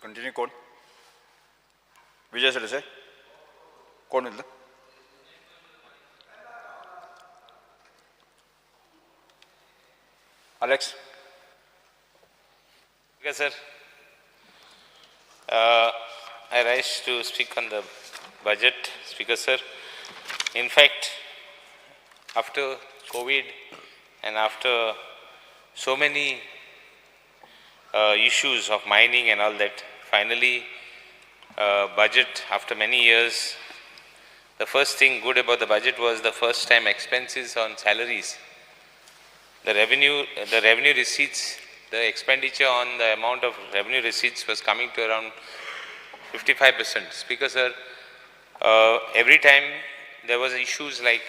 Continue कोण विजय सरदेसाई कोण इथलं Alex. Okay, sir. I rise to speak on the budget, Speaker sir. In fact, after COVID and after so many issues of mining and all that, finally budget after many years, the first thing good about the budget was the first time expenses on salaries. The revenue receipts, the expenditure on the amount of revenue receipts was coming to around 55%. Speaker sir, every time there was issues like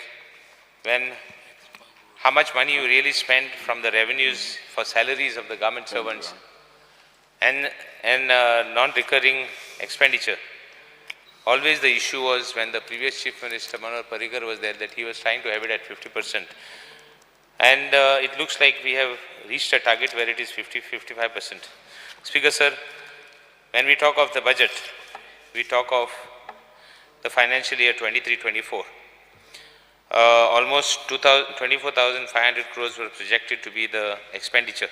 how much money you really spent from the revenues for salaries of the government servants and non-recurring expenditure. Always the issue was when the previous Chief Minister Manohar Parrikar was there that he was trying to have it at 50%. And it looks like we have reached a target where it is 55%. Speaker sir, when we talk of the budget, we talk of the financial year 23-24. Almost 24,500 crores were projected to be the expenditure.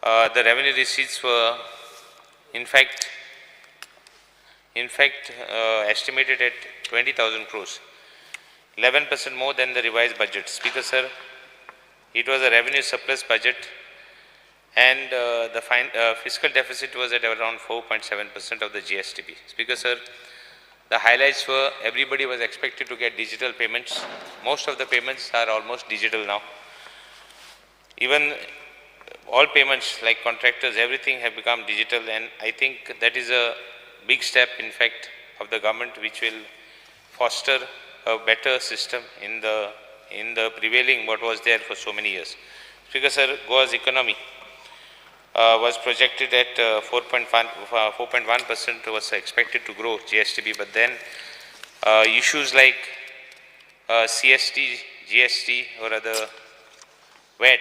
The revenue receipts were in fact estimated at 20,000 crores. 11% more than the revised budget. Speaker sir, it was a revenue surplus budget and the fiscal deficit was at around 4.7% of the GSTP. Speaker sir, the highlights were everybody was expected to get digital payments. Most of the payments are almost digital now. Even all payments like contractors, everything have become digital, and I think that is a big step in fact of the government which will foster a better system in the prevailing what was there for so many years. Speaker sir, Goa's economy was projected at 4.1% was expected to grow GSTP, but then issues like CST, GST or other VAT,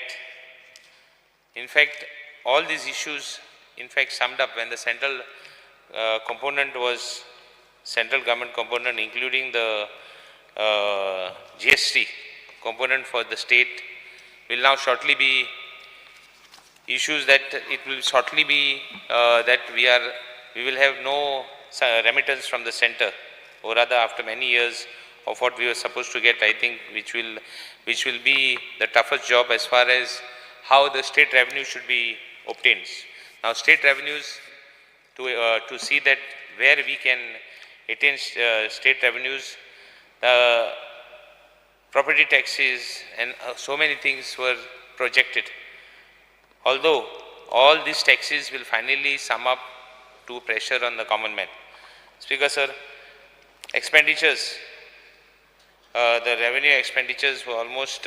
in fact all these issues in fact summed up when the central central government component including the GST component for the state will now shortly be issues that it will shortly be that we will have no remittance from the center, or rather after many years of what we were supposed to get, I think which will be the toughest job as far as how the state revenue should be obtained. Now state revenues, to see that where we can attain state revenues, property taxes and so many things were projected. Although all these taxes will finally sum up to pressure on the common man. Speaker sir, expenditures, the revenue expenditures were almost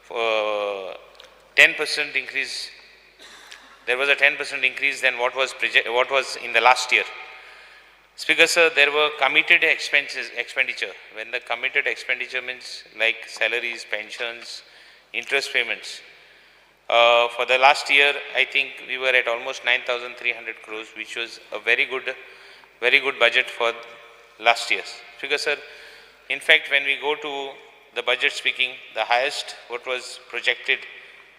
10% increase. There was a 10% increase than what was in the last year. Speaker sir, there were committed expenditure. When the committed expenditure means like salaries, pensions, interest payments. For the last year, I think we were at almost 9,300 crores, which was a very good budget for last year. Speaker sir, in fact, when we go to the budget speaking, the highest what was projected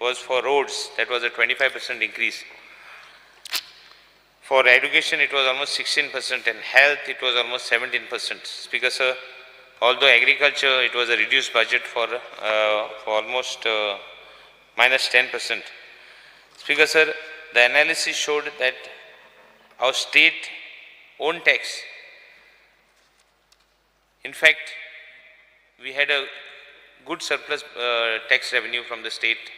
was for roads. That was a 25% increase. For education, it was almost 16%, and health, it was almost 17%. Speaker sir, although agriculture, it was a reduced budget for almost minus 10%. Speaker sir, the analysis showed that our state own tax, in fact, we had a good surplus tax revenue from the state.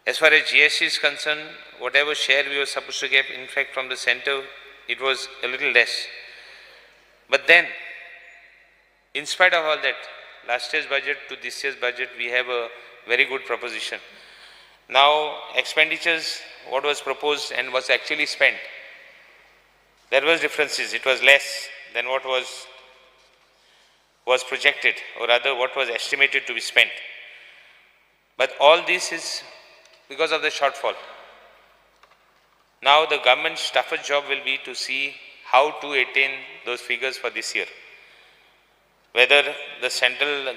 As far as GST is concerned, whatever share we were supposed to get, in fact, from the center, it was a little less. But then, in spite of all that, last year's budget to this year's budget, we have a very good proposition. Now, expenditures, what was proposed and was actually spent, there was differences. It was less than what was projected, or rather what was estimated to be spent. But all this is because of the shortfall. Now the government's toughest job will be to see how to attain those figures for this year. Whether the central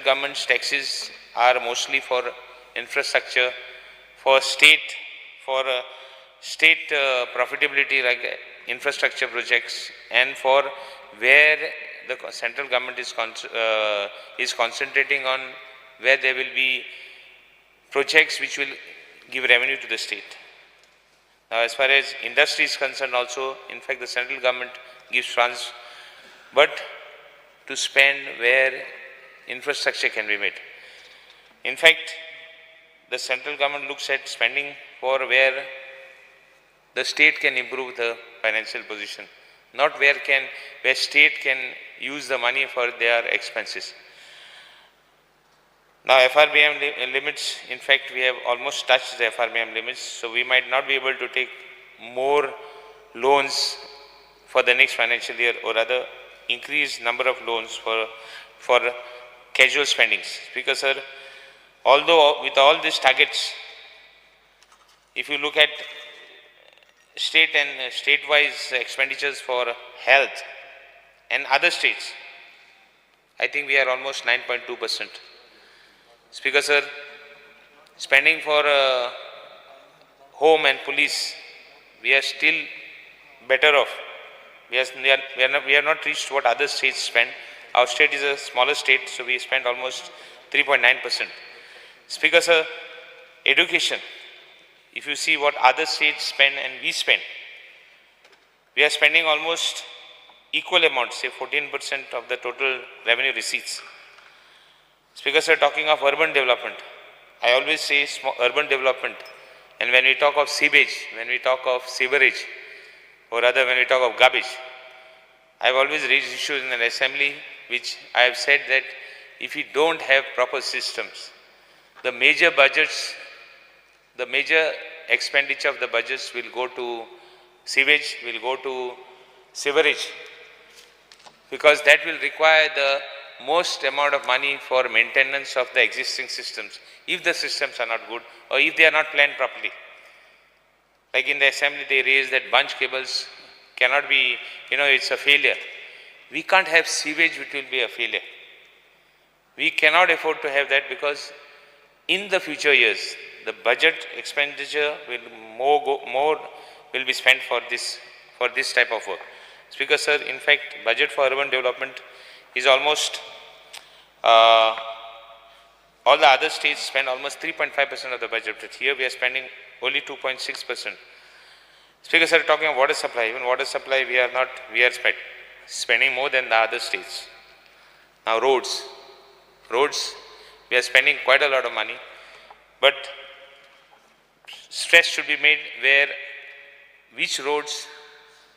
government's taxes are mostly for infrastructure, for state profitability like infrastructure projects, and for where the central government is concentrating on, where there will be projects which will give revenue to the state. Now, as far as industry is concerned also, in fact, the central government gives funds, but to spend where infrastructure can be made. In fact, the central government looks at spending for where the state can improve the financial position, not where state can use the money for their expenses. Now, FRBM limits, in fact, we have almost touched the FRBM limits, so we might not be able to take more loans for the next financial year, or rather increase number of loans for casual spendings. Speaker sir, although with all these targets, if you look at state and state-wise expenditures for health and other states, I think we are almost 9.2%. Speaker sir, spending for home and police, we are still better off. We have not reached what other states spend. Our state is a smaller state, so we spend almost 3.9%. Speaker sir, education, if you see what other states spend and we spend, we are spending almost equal amount, say 14% of the total revenue receipts. Speaker sir, talking of urban development, I always say urban development, and when we talk of sewage, when we talk of sewerage, or rather when we talk of garbage, I have always raised issues in an assembly which I have said that if we don't have proper systems, the major expenditure of the budgets will go to sewage, will go to sewerage, because that will require the most amount of money for maintenance of the existing systems, if the systems are not good or if they are not planned properly. Like in the assembly they raised that bunch cables cannot be, it's a failure. We can't have sewage which will be a failure. We cannot afford to have that, because in the future years, the budget expenditure will be spent for this type of work. Speaker sir, in fact, budget for urban development is almost, all the other states spend almost 3.5% of the budget, but here we are spending only 2.6%. Speaker sir, talking of water supply, even water supply we are spending more than the other states. Now roads, we are spending quite a lot of money, but stress should be made where which roads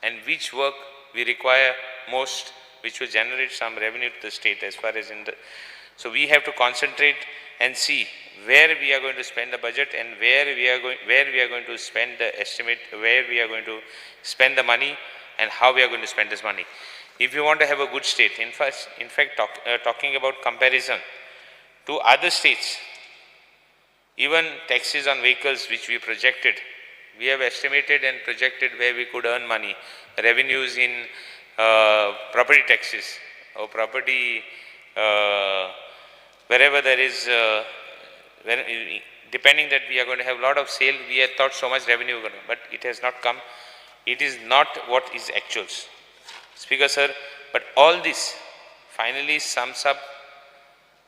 and which work we require most, which will generate some revenue to the state as far as so we have to concentrate and see where we are going to spend the budget and where we are going to spend the estimate, where we are going to spend the money and how we are going to spend this money. If you want to have a good state, in fact, talking about comparison to other states, even taxes on vehicles which we projected, we have estimated and projected where we could earn money, revenues in property taxes or property, wherever there is, depending that we are going to have a lot of sale, we had thought so much revenue, but it has not come. It is not what is actuals. Speaker sir, but all this finally sums up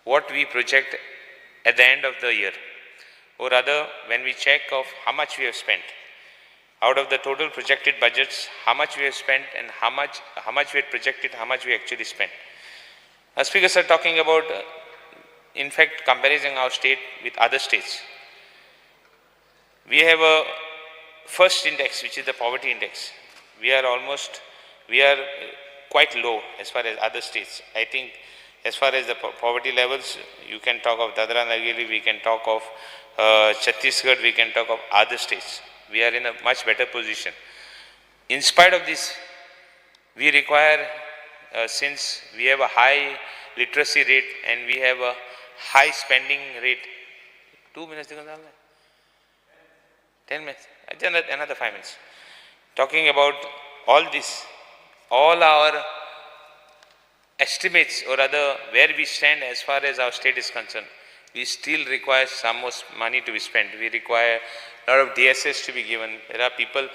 what we project at the end of the year, or rather when we check of how much we have spent. Out of the total projected budgets, how much we have spent and how much we had projected, how much we actually spent. Speaker sir, talking about, in fact, comparing our state with other states. We have a first index, which is the poverty index. We are quite low as far as other states. I think as far as the poverty levels, you can talk of Dadra Nagar Haveli, we can talk of Chhattisgarh, we can talk of other states. We are in a much better position. In spite of this, we require, since we have a high literacy rate and we have a high spending rate, 2 minutes, 10 minutes, another 5 minutes. Talking about all this, all our estimates or rather where we stand as far as our state is concerned, we still require some more money to be spent. We require a lot of DSS to be given. There are people,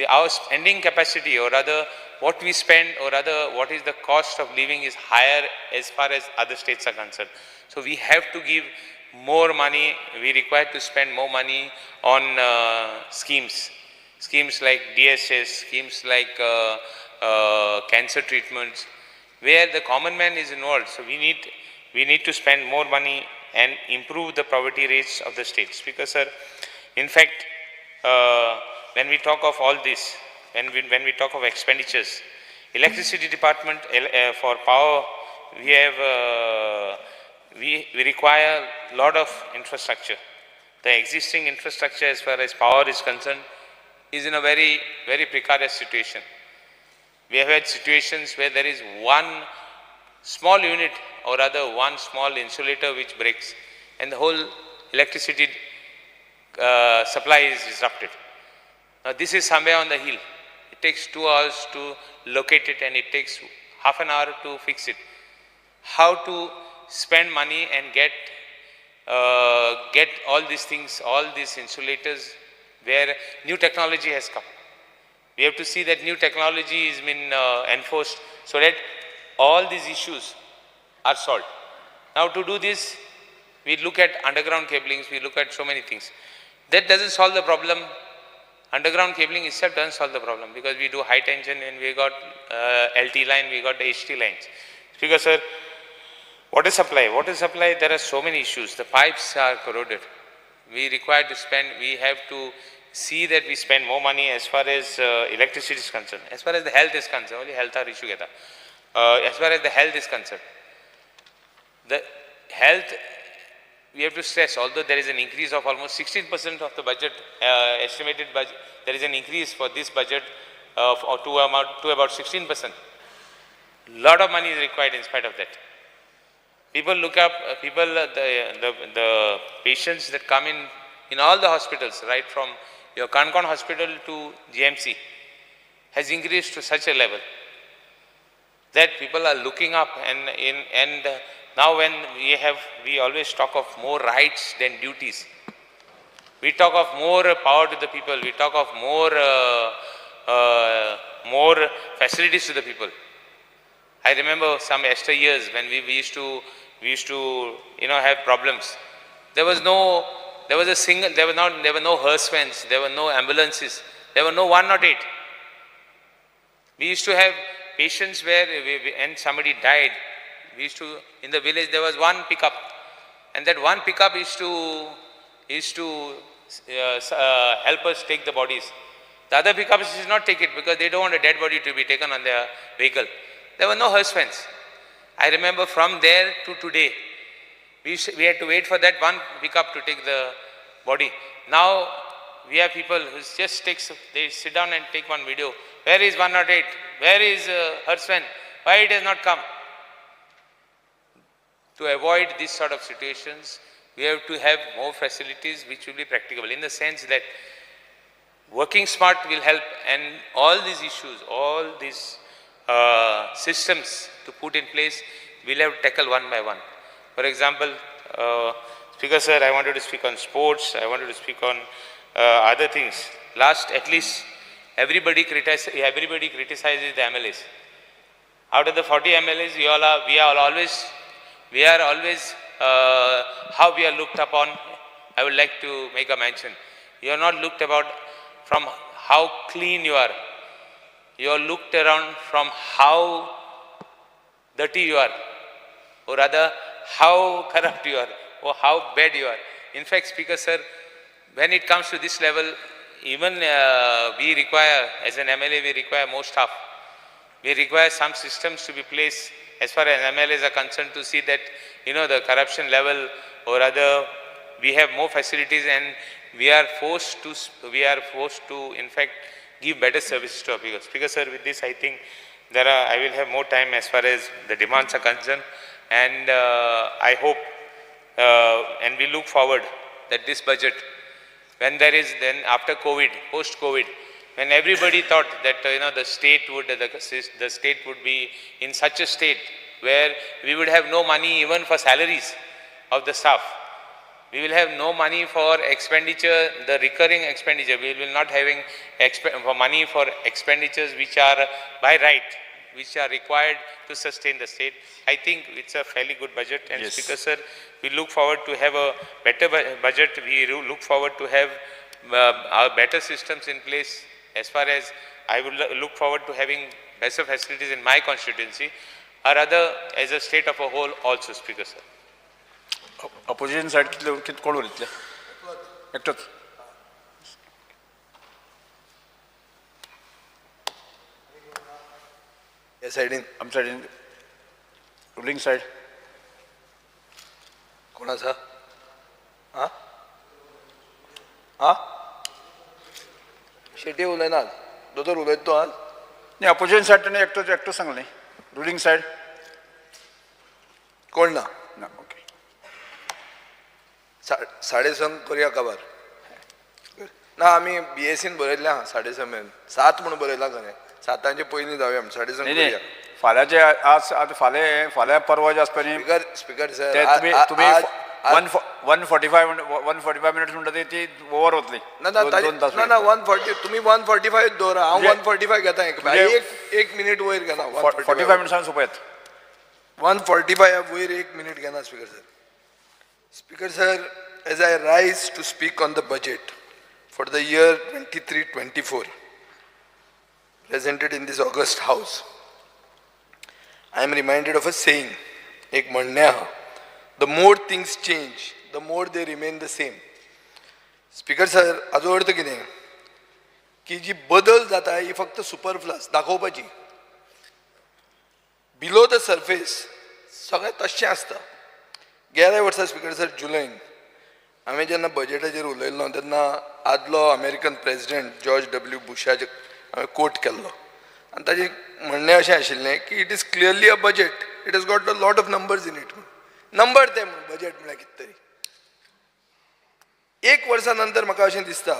our spending capacity or rather what we spend or rather what is the cost of living is higher as far as other states are concerned. So we have to give more money, we require to spend more money on schemes like DSS, schemes like cancer treatments, where the common man is involved. So we need to spend more money and improve the poverty rates of the states. Speaker sir, in fact, when we talk of all this, when we talk of expenditures, electricity department for power, we require a lot of infrastructure. The existing infrastructure as far as power is concerned is in a very, very precarious situation. We have had situations where there is one small unit or rather one small insulator which breaks and the whole electricity supply is disrupted. Now this is somewhere on the hill. It takes 2 hours to locate it and it takes half an hour to fix it. How to spend money and get all these things, all these insulators where new technology has come. We have to see that new technology is been enforced so that all these issues are solved. Now to do this, we look at underground cablings, we look at so many things. That doesn't solve the problem. Underground cabling itself doesn't solve the problem because we do high tension and we got LT line, we got the HT lines. Speaker sir, water supply. Water supply, there are so many issues. The pipes are corroded. We require to spend, we have to see that we spend more money as far as electricity is concerned. As far as the health is concerned, only health issue geta. As far as the health is concerned, the health, we have to stress, although there is an increase of almost 16% of the budget, estimated budget, there is an increase for this budget to about 16%. Lot of money is required in spite of that. People look up, the patients that come in all the hospitals, right from your Kankan hospital to GMC, has increased to such a level that people are looking up and now when we always talk of more rights than duties. We talk of more power to the people, we talk of more facilities to the people. I remember some years when we used to have problems. There were no hearse vans, there were no ambulances, there were no 108. We used to have patients where and somebody died. We used to, in the village there was one pickup and that one pickup is to help us take the bodies. The other pickups did not take it because they don't want a dead body to be taken on their vehicle. There were no hearse vans. I remember from there to today, we had to wait for that one pickup to take the body. Now we have people who just they sit down and take one video. Where is 108? Where is hearse van? Why it has not come? To avoid these sort of situations, we have to have more facilities which will be practicable in the sense that working smart will help and all these issues, all these systems to put in place, we'll have to tackle one by one. For example, Speaker sir, I wanted to speak on sports, I wanted to speak on other things. At least everybody criticizes the MLAs. Out of the 40 MLAs, we are always how we are looked upon. I would like to make a mention. You are not looked about from how clean you are. You are looked around from how dirty you are, or rather how corrupt you are, or how bad you are. In fact, Speaker sir, when it comes to this level, even we require, as an MLA, we require more staff. We require some systems to be placed as far as MLAs are concerned to see that, the corruption level or rather we have more facilities and we are forced to in fact give better services to our people. Speaker sir, with this I think I will have more time as far as the demands are concerned and I hope and we look forward that this budget when there is then after COVID, post-COVID, when everybody thought that the state would be in such a state where we would have no money even for salaries of the staff. We will have no money for expenditure, the recurring expenditure. We will not having money for expenditures which are by right, which are required to sustain the state. I think it's a fairly good budget. And Yes. Speaker Sir, we look forward to have a better budget. We look forward to have our better systems in place. As far as I would look forward to having better facilities in my constituency, or rather as a state of a whole also, Speaker Sir. Opposition side कितले कोण उरतले एकटोच या सायडीन आमच्या सायडीन ruling side कोण आसा आ आ शेटी उलयनात दोतोर उलयता तूं आज नाही अपोजिशन साइड एकटो सांगले रुलिंग साइड कोण ना ना ओके 6:30 करूया काबार ना आमी BScन बरयल्ले आहा 6:30 मेरेन 7 म्हणून बरयला खरें 7चे पयलीं जावया 6:30 करूया फाल्याचे आज फाल्या परवा जे आसता न्ही स्पीकर सर तुम्ही 145 मिनिट्स म्हणटा ती ओवर वतली ना 140 तुम्ही 145 दवरा हांव 145 घेता एक मिनिट वयर घेना 45 मिनिट्सान सोपयत 145 वयर एक मिनिट घेना Speaker sir, as I rise to speak on the budget for the year 23-24 presented in this August House, I am reminded of a saying, एक म्हणणे आहा, the more things change, the more they remain the same. Speaker sir, हाचो अर्थ कितें की जी बदल जाता ही फक्त सुपरफ्लस दाखोवपाची बिलो द सरफेस सगळें तशें आसता गेल्या वर्सा स्पीकर सर जुलैन हांवें जेन्ना बजेटाचेर उलयल्लो तेन्ना आदलो अमेरिकन प्रेसिडेंट जॉर्ज W. बुशाचे हांवें कोट केल्लो आनी ताचें म्हणणें अशें आशिल्लें की it is clearly a budget it has got a lot of numbers in it number ते म्हण बजेट म्हळ्यार कितें तरी एक वर्सा नंतर म्हाका अशें दिसता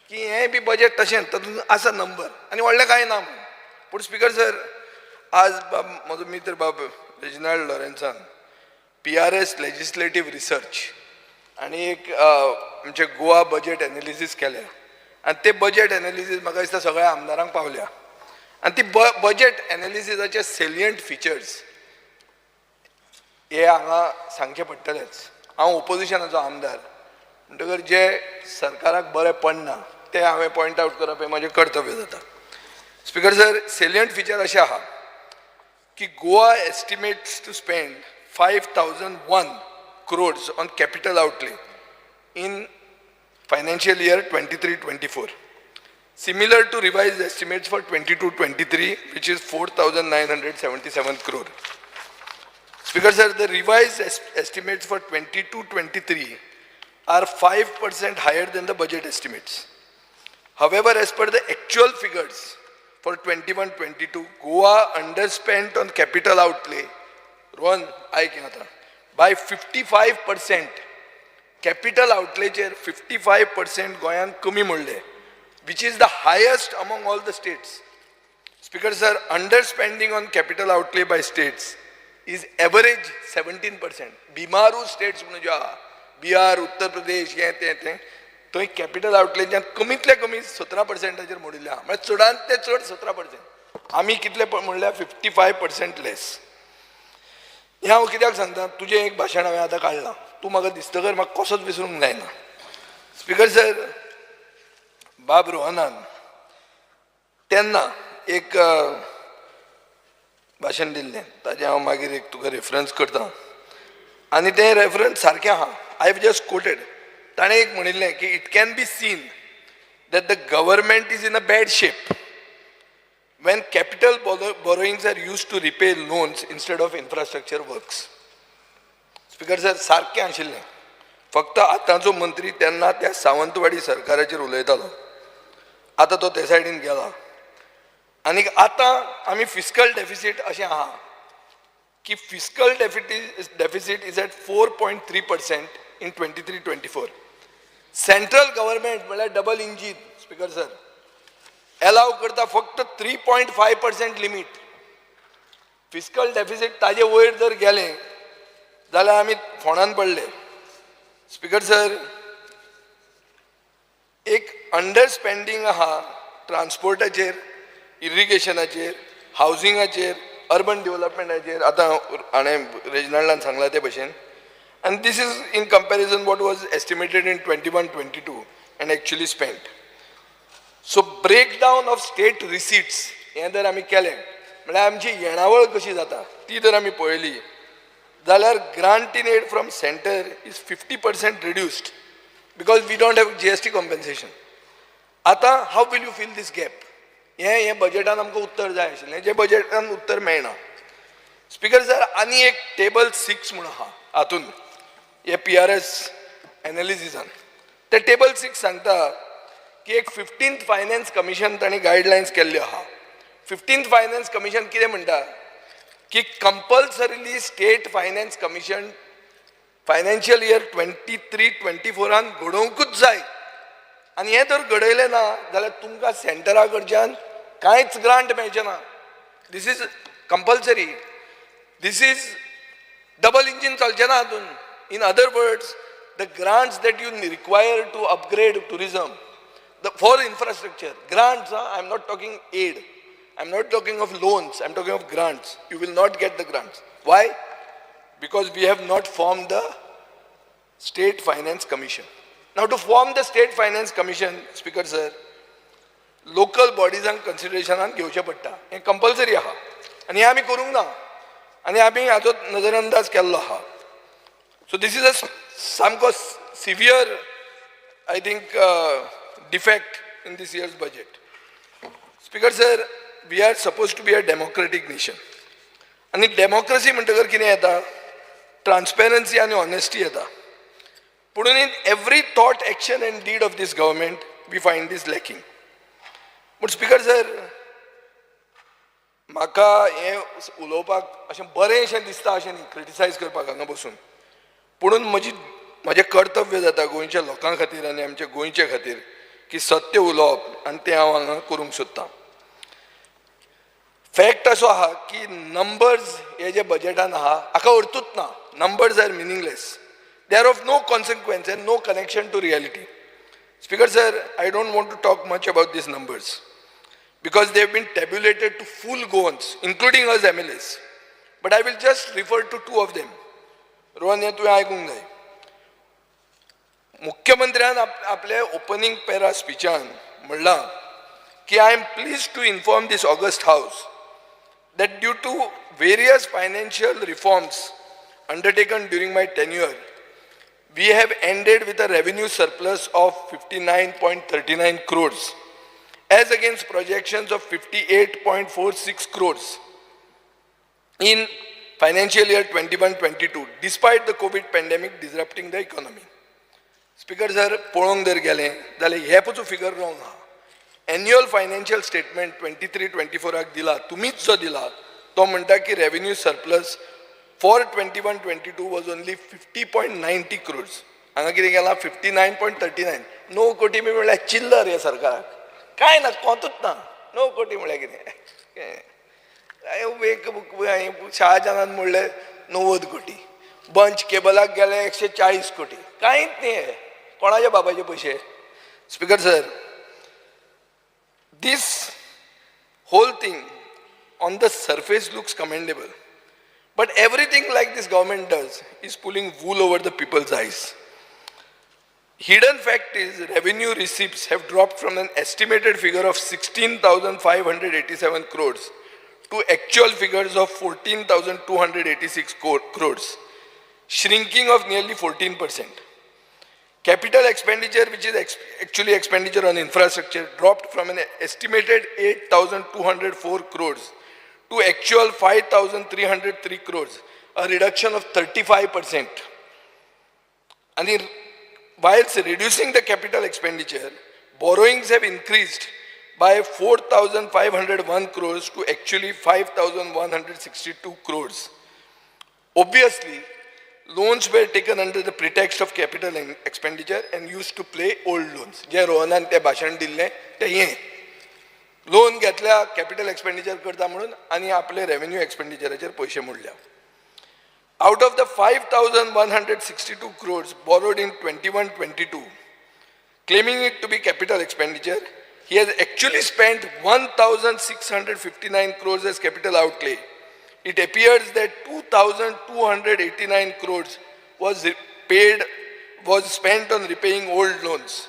की हें बी बजेट तशेंच तातूंत आसा नंबर आनी व्हडलें कांय ना म्हण पूण स्पीकर सर आज म्हजो मित्र बाब रेजिनाल्ड लॉरेन्सान PRS लेजिस्लेटिव्ह रिसर्च आणि एक आमचे गोवा बजेट एनालिसीस केल्या आणि ते बजेट एनालिसीस म्हाका दिसता सगळ्या आमदारांक पावल्या आणि ती बजेट एनालिसिसाचे सेलियंट फिचर्स हे हांगा सांगचे पडटलेच हांव ओपोजिशनाचो आमदार म्हणटकर जे सरकाराक बरें पडना ते हांवें पॉयंट आउट करप हें म्हजें कर्तव्य जाता स्पीकर सर सेलियंट फिचर अशें आहा की Goa estimates to spend 5,001 crores on capital outlay in financial year 23-24. Similar to revised estimates for 22-23, which is 4,977 crore. Speaker sir, the revised estimates for 22-23 are 5% higher than the budget estimates. However, as per the actual figures for 21-22, Goa underspent on capital outlay Rohan ऐक आता by 55% capital outlay 55% गोंयान कमी म्हणले which is the highest among all the states. Speaker sir, underspending on capital outlay by states is average 17%. बिमारू states म्हणून जो बिहार उत्तर प्रदेश हे ते थंय कॅपिटल आउटलेच्यान कमींतले कमी 17%चेर मोडिल्ले आहा म्हणजे चडांत ते चड 17%. आमी कितले म्हणल्यार 55% लेस. ह्या हांव कित्याक सांगता तुजें एक भाशण हांवें आतां काडलां तूं म्हाका दिसतकर म्हाका कसोच विसरूंक जायना. स्पीकर सर बाब रोहनान तेन्ना एक भाशण दिल्लें ताजें हांव मागीर एक तुका रेफरन्स करता आनी तें रेफरन्स सारकें आहा आय हॅव जस्ट कोटेड ताणें एक म्हणिल्लें की it can be seen that the government is in a bad shape when capital borrowings are used to repay loans instead of infrastructure works. Speaker sir, सारकें आशिल्लें फक्त आतांचो मंत्री तेन्ना त्या सावंतवाडी सरकाराचेर उलयतालो आतां तो ते सायडीन गेला आनी आतां आमी फिस्कल डेफिसीट अशें आहा की fiscal deficit is at 4.3% in 23-24 central government म्हळ्यार double engine speaker sir allow करता फक्त 3.5% लिमिट. फिस्कल डेफिसीट ताजे वयर जर गेलें जाल्यार आमी फोंडान पडले. स्पीकर सर एक अंडर स्पेंडींग आहा ट्रान्सपोर्टाचेर, इरिगेशनाचेर, हावजिंगाचेर, अर्बन डेव्हलपमेंटाचेर. आतां हाणें रेजिनाल्डान सांगला ते भशेन. And this is in comparison what was estimated in 21-22 and actually spent. So breakdown of state receipts हें जर आमी केलें म्हळ्यार आमची येणावळ कशी जाता ती जर आमी पळयली जाल्यार grant in aid from centre is 50% reduced because we don't have GST compensation. आतां how will you fill this gap? हे बजेटान आमकां उत्तर जाय आशिल्लें जे बजेटान उत्तर मेळना. स्पीकर सर आनी एक टेबल 6 म्हूण आहा हातून हे PRS एनालिसिसान. ते टेबल 6 सांगता की एक 15th फायनान्स कमिशन तांणी गायडलायन्स केल्ल्यो आहा. 15th फायनान्स कमिशन कितें म्हणटा की compulsorily state finance commission financial year 23-24 घडोवंकूच जाय. आनी हें जर घडयलें ना जाल्यार तुमकां सेंटरा कडच्यान कांयच ग्रांट मेळचें ना. This is compulsory. This is double engine चलचें ना हातून. In other words, the grants that you require to upgrade tourism, for infrastructure, grants, I'm not talking aid, I'm not talking of loans, I'm talking of grants. You will not get the grants. Why? Because we have not formed the State Finance Commission. Now to form the State Finance Commission, Speaker sir, local bodies and consideration घेवचे पडटा. हें compulsory आहा आनी हें आमी करूंक ना आनी आमी हाचो नजरअंदाज केल्लो आहा. So this is a samko severe, I think, defect in this year's budget. Speaker sir, we are supposed to be a democratic nation. And democracy म्हणटकर कितें येता? Transparency and honesty येता. But in every thought, action and deed of this government, we find this lacking. But Speaker sir, म्हाका हें उलोवपाक अशें बरेंशें दिसता अशें न्ही क्रिटिसायज करपाक हांगा बसून. पुणून म्हजें कर्तव्य जाता गोंयच्या लोकां खातीर आनी आमच्या गोंयचे खातीर की सत्य उलोवप आनी तें हांव हांगा करूंक सोदतां. फॅक्ट असो आहा की नंबर्स हे जे बजेटान आहा हाका अर्थूच ना. Numbers are meaningless. They are of no consequence and no connection to reality. Speaker sir, I don't want to talk much about these numbers because they have been tabulated to full Goans, including us MLAs. But I will just refer to two of them. Rohan हे तुवें आयकूंक जाय. मुख्यमंत्र्यान आपल्या opening para स्पिचान म्हणलां की I am pleased to inform this august house that due to various financial reforms undertaken during my tenure, we have ended with a revenue surplus of 59.39 crores as against projections of 58.46 crores in financial year 21-22, despite the COVID pandemic disrupting the economy. Speaker sir, पळोवंक जर गेलें जाल्यार हे पसून figure wrong आहा. Annual financial statement 23-24 दिला, तुमीच जो दिला तो म्हणटा की revenue surplus for 21-22 was only 50.90 crores. हांगा कितें केलां 59.39. 9 कोटी म्हळ्यार चिल्लर हे सरकाराक. काय ना, कोतूच ना. 9 कोटी म्हळ्यार कितें? शहाजानान म्हणले 90 कोटी. बंच केबलाक गेले 140 कोटी. कांयच न्ही. कोणाचे बाबाचे पयशे? Speaker sir, this whole thing on the surface looks commendable, but everything like this government does is pulling wool over the people's eyes. Hidden fact is revenue receipts have dropped from an estimated figure of 16,587 crores to actual figures of 14,286 crores, shrinking of nearly 14%. Capital expenditure, which is actually expenditure on infrastructure, dropped from an estimated 8,204 crores to actual 5,303 crores, a reduction of 35%. And whilst reducing the capital expenditure, borrowings have increased by 4,501 crores to actually 5,162 crores. Obviously, loans were taken under the pretext of capital expenditure and used to pay old loans. जे रोहनान ते भाषण दिल्लें ते हें loan घेतल्या capital expenditure करता म्हणून आनी आपले रेव्हेन्यू एक्सपेंडिचराचेर पयशे मोडल्या. Out of the 5,162 crores borrowed in 21-22, claiming it to be capital expenditure, he has actually spent 1,659 crores as capital outlay. It appears that 2,289 crores was spent on repaying old loans,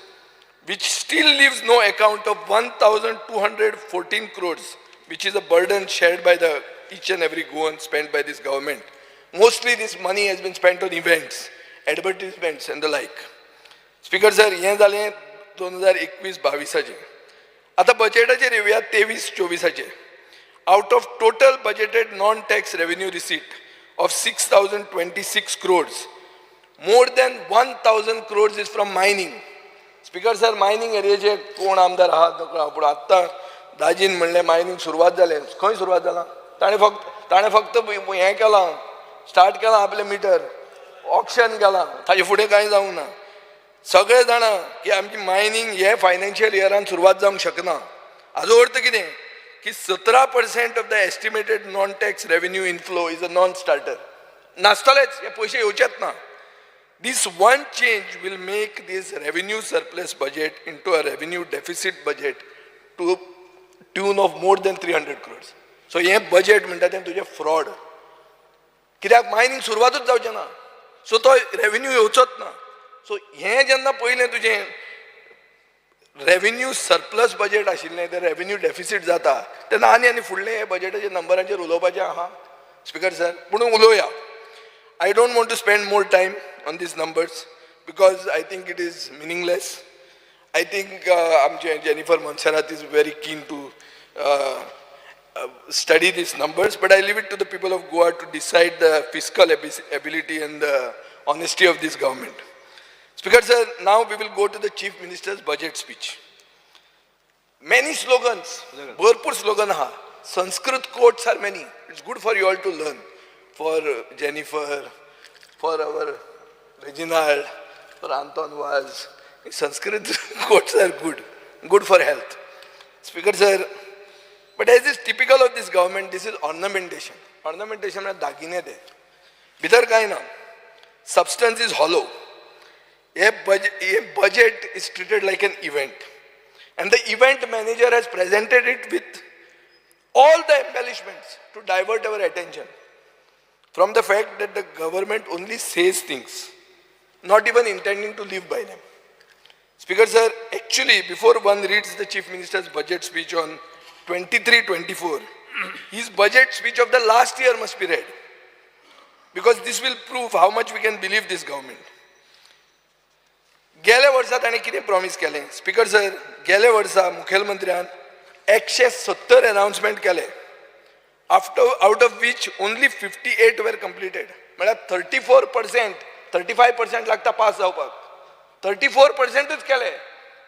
which still leaves no account of 1,214 crores, which is a burden shared by each and every Goan spent by this government. Mostly this money has been spent on events, advertisements and the like. Speaker sir, हे जालें 2021-22 आता बजेटाचेर येवया 23-24. Out of total budgeted non-tax revenue receipt of 6,026 crores, more than 1,000 crores is from mining. Speaker sir, mining एरियाचे कोण आमदार आहात पूण आत्तां दाजीन म्हणलें mining सुरवात जालें. खंय सुरवात जाला? ताणें फक्त हें केलां, स्टार्ट केलां आपलें मिटर, ऑक्शन केलां, ताजे फुडें कांय जावंक ना. सगळे जाणां की आमची मायनिंग हे फायनान्शियल इयरान सुरवात जावंक शकना. हाजो अर्थ कितें की 17% of the estimated non tax revenue inflow is a non starter. नासतलेच, हे पयशे येवचेच ना. This one change will make this revenue surplus budget into a revenue deficit budget to tune of more than 300 crores. So हे budget म्हणटा तें तुजें fraud. कित्याक mining सुरवातूच जावचें ना. सो तो रेव्हेन्यू येवचोच ना. सो हें जेन्ना पयलें तुजें रेव्हेन्यू सरप्लस बजेट आशिल्लें तें रेव्हेन्यू डेफिसीट जाता तेन्ना आनी फुडलें हे बजेटाच्या नंबरांचेर उलोवपाचें आहा स्पिकर सर. पूण उलोवया. I don't want to spend more time on these numbers because I think it is meaningless. I think Jennifer Monserrat is very keen to study these numbers, but I leave it to the people of Goa to decide the fiscal ability and the honesty of this government. Speaker sir, now we will go to the Chief Minister's budget speech. Many slogans, bharpur slogan ha. Sanskrit quotes are many. It's good for you all to learn. For Jennifer, for our Reginald, for Anton Vaz. Sanskrit quotes are good for health. Speaker sir, but as is typical of this government, this is ornamentation. Ornamentation में दागिने दे. भीतर काय ना. Substance is hollow. A budget is treated like an event. And the event manager has presented it with all the embellishments to divert our attention from the fact that the government only says things, not even intending to live by them. Speaker sir, actually before one reads the Chief Minister's budget speech on 23-24, his budget speech of the last year must be read. Because this will prove how much we can believe this government. गेल्या वर्सा ताणें कितें promise केलें? Speaker sir, गेल्या वर्सा मुखेलमंत्र्यान 170 announcement केले. Out of which only 58 were completed. म्हळ्यार 34%, 35% लागता पास जावपाक. 34%च केले.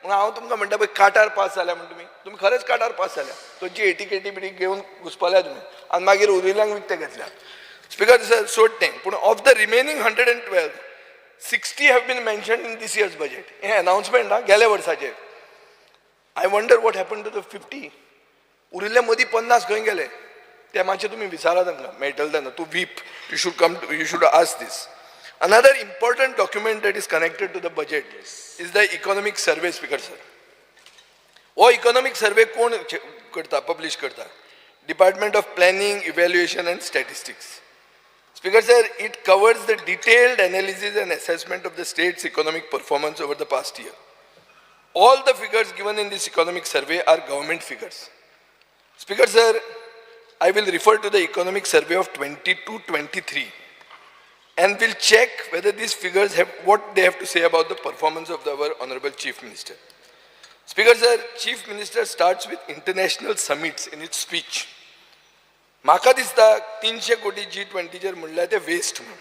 म्हणून हांव तुमकां म्हणटा पळय काटार पास जाल्या म्हणून तुमी खरेंच काटार पास जाल्या. तुमची एटीकेटी बिटी घेवन घुसपल्या तुमी आनी मागीर उरिल्ल्यांक विकते घेतल्या. स्पीकर सर, सोडटें. पूण of the remaining 112, 60 have been mentioned in this year's budget. हे अनाउन्समेंट हा गेल्या वर्साचे. I wonder what happened to the 50. उरिल्ले मदीं 50 खंय गेले? ते मातशें तुमी विचारा तांकां मेळटलें तेन्ना. To whip, you should ask this. Another important document that is connected to the budget is the economic survey, Speaker sir. वो economic survey कोण करता, publish करता? Department of Planning, Evaluation and Statistics. Speaker sir, it covers the detailed analysis and assessment of the state's economic performance over the past year. All the figures given in this economic survey are government figures. Speaker sir, I will refer to the economic survey of 22-23 and will check whether these figures have what they have to say about the performance of our Honorable Chief Minister. Speaker sir, Chief Minister starts with international summits in its speech. म्हाका दिसता 300 कोटी G20चेर म्हणल्यार ते waste म्हणून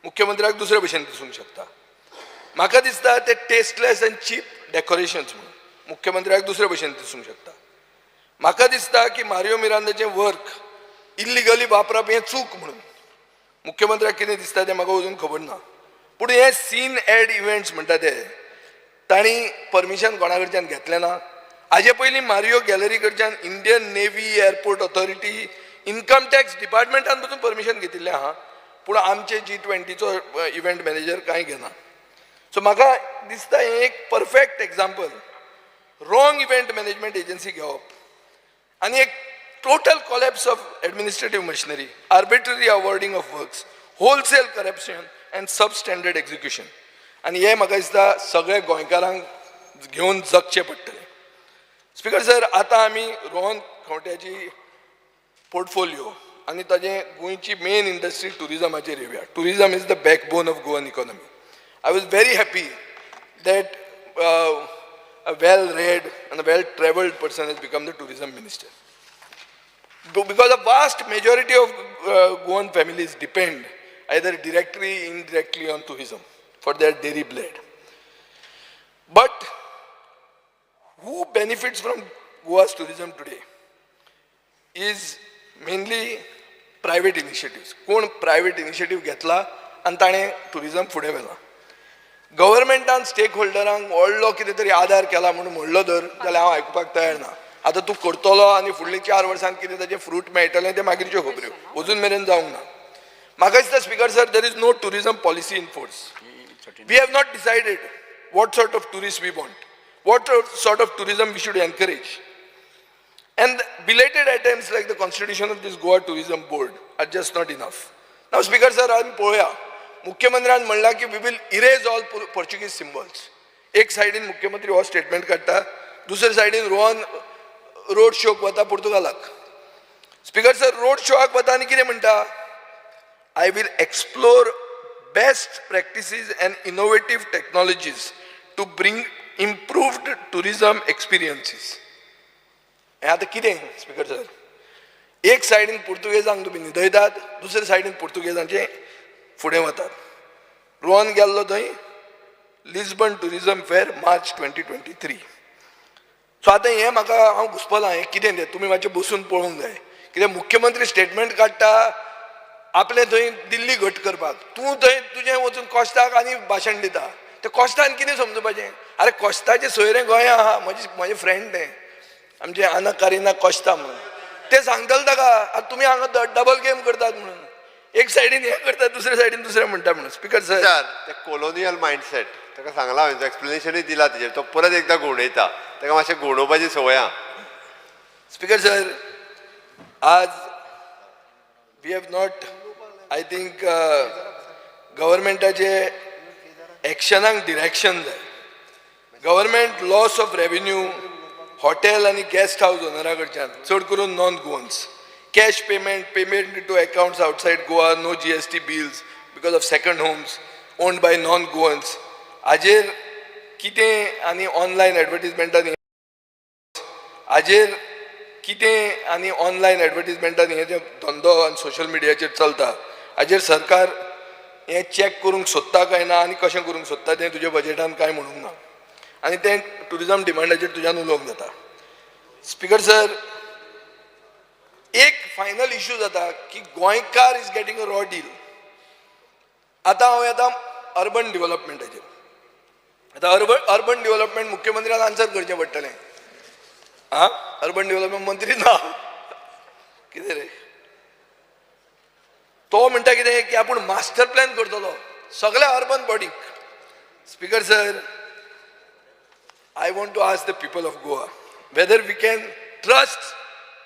मुख्यमंत्र्याक दुसरे भशेन दिसूंक शकता. म्हाका दिसता ते टेस्टलेस एंड चीप डेकोरेशन्स म्हणून मुख्यमंत्र्याक दुसरे भशेन दिसूंक शकता. म्हाका दिसता की मारियो मिरांदाचें वर्क इल्लिगली वापरप हें चूक म्हणून मुख्यमंत्र्याक कितें दिसता तें म्हाका अजून खबर ना, पूण हे सीन एड इव्हेंट्स म्हणटा ते तांणी परमिशन कोणा कडच्यान घेतलें ना. हाजे पयलीं मारियो गॅलरी कडच्यान Indian navy, airport authority, income tax डिपार्टमेंटान पसून परमिशन घेतिल्लें आहा, पूण आमचे G20चो इव्हेंट मॅनेजर कांय घेना. सो म्हाका दिसता हें एक perfect example. Wrong event management agency घेवप आनी एक total collapse of administrative machinery, arbitrary awarding of works, wholesale corruption and substandard execution. आणि हे म्हाका दिसता सगळे गोंयकारांक घेवन जगचें पडटलें. स्पीकर सर, आतां आमी रोहन खंवट्याची पोर्टफोलियो आनी ताजे गोंयची मेन इंडस्ट्री टुरिजमाचेर येवया. Tourism is the backbone of Goan economy. I was very happy that a well-read and a well-traveled person has become the tourism minister. Because a vast majority of Goan families depend either directly or indirectly on tourism for their daily bread. But who benefits from Goa's tourism today is mainly private initiatives. कोण private initiative घेतला आनी ताणें tourism फुडें व्हेला. गव्हर्मेंटान stake होल्डरांक व्हडलो कितें तरी आदार केला म्हणून म्हणलो तर जाल्यार हांव आयकुपाक तयार ना. आतां तूं करतलो आनी फुडलीं 4 वर्सांत कितें ताचें फ्रूट मेळटलें तें मागीरच्यो खबऱ्यो, अजून मेरेन जावंक ना. म्हाका दिसता speaker sir, there is no tourism policy in force. We have not decided what sort of tourists we want, what sort of tourism we should encourage. And belated attempts like the constitution of this Goa Tourism Board are just not enough. Now Speaker sir, आमी पळोवया, मुख्यमंत्र्यान म्हणला की we will erase all Portuguese symbols. एक सायडीन मुख्यमंत्री हो statement काडटा, दुसरे सायडीन रोहन रोड शोक वता पोर्तुगालाक. स्पीकर सर, रोड शोक वता आनी कितें म्हणटा, I will explore best practices and innovative technologies to bring improved tourism experiences. हे आता कितें स्पीकर सर, एक सायडीन पुर्तुगेजांक तुमी न्हिदयतात, दुसरे सायडीन पुर्तुगेजांचे फुडें वतात. रोहन गेल्लो थंय Lisbon tourism fair March 2023. So आतां हें म्हाका हांव घुसपलां, हें कितें तें तुमी मातशें बसून पळोवंक जाय. कित्याक मुख्यमंत्री स्टेटमेंट काडटा आपले थंय दिल्ली घट करपाक, तूं थंय तुजें वचून कॉस्टाक आनी भाशण दिता. ते कॉस्टान कितें समजपाचें? अरे कॉस्टाचें सोयरें गोंया आहा, म्हजे फ्रेंड तें आमचे आना कारिना कॉस्टा म्हणून, ते सांगतले ताका आतां तुमी हांगा डबल गेम करतात म्हणून. एक सायडीन हें करतात, दुसरे सायडीन दुसरें म्हणटा म्हणून. स्पीकर सर, ते कोलोनियल मायंडसेट ताका सांगला हांवें, एक्सप्लेनेशनूय दिला तेजेर, तो परत एकदां घुंवडायता, ताका मातशें घुंवडावपाची संवय आहा. स्पीकर सर, आज we have not, I think गव्हर्मेंटाचे एक्शनाक डिरेक्शन जाय. Government loss of revenue hotel आनी गेस्ट हाऊस ओनरा कडच्यान, चड करून non Goans, cash payment into accounts outside Goa, no GST bills because of second homes owned by non Goans, हाजेर कितें आनी ऑनलायन एडवर्टिजमेंटान हाजेर कितें आनी ऑनलायन एडवर्टिजमेंटान हे जे धंदो आनी सोशल मिडियाचेर चलता, हाजेर सरकार हें चॅक करूंक सोदता काय ना आनी कशें करूंक सोदता तें तुज्या बजेटान कांय म्हणूंक ना. आनी तें टुरिजम डिमांडाचेर तुज्यान उलोवंक जाता. स्पीकर सर, एक फायनल इश्यू जाता की गोंयकार is getting a raw deal. आतां हांव येता अर्बन डेव्हलपमेंटाचेर. आतां अर्बन डेव्हलपमेंट मुख्यमंत्र्यान आन्सर करचें पडटलें. अर्बन डेव्हलपमेंट मंत्री ना, कितें रे तो म्हणटा कितें की आपूण मास्टर प्लॅन करतलो सगळ्या अर्बन बॉडीक. Speaker sir, I want to ask the people of Goa whether we can trust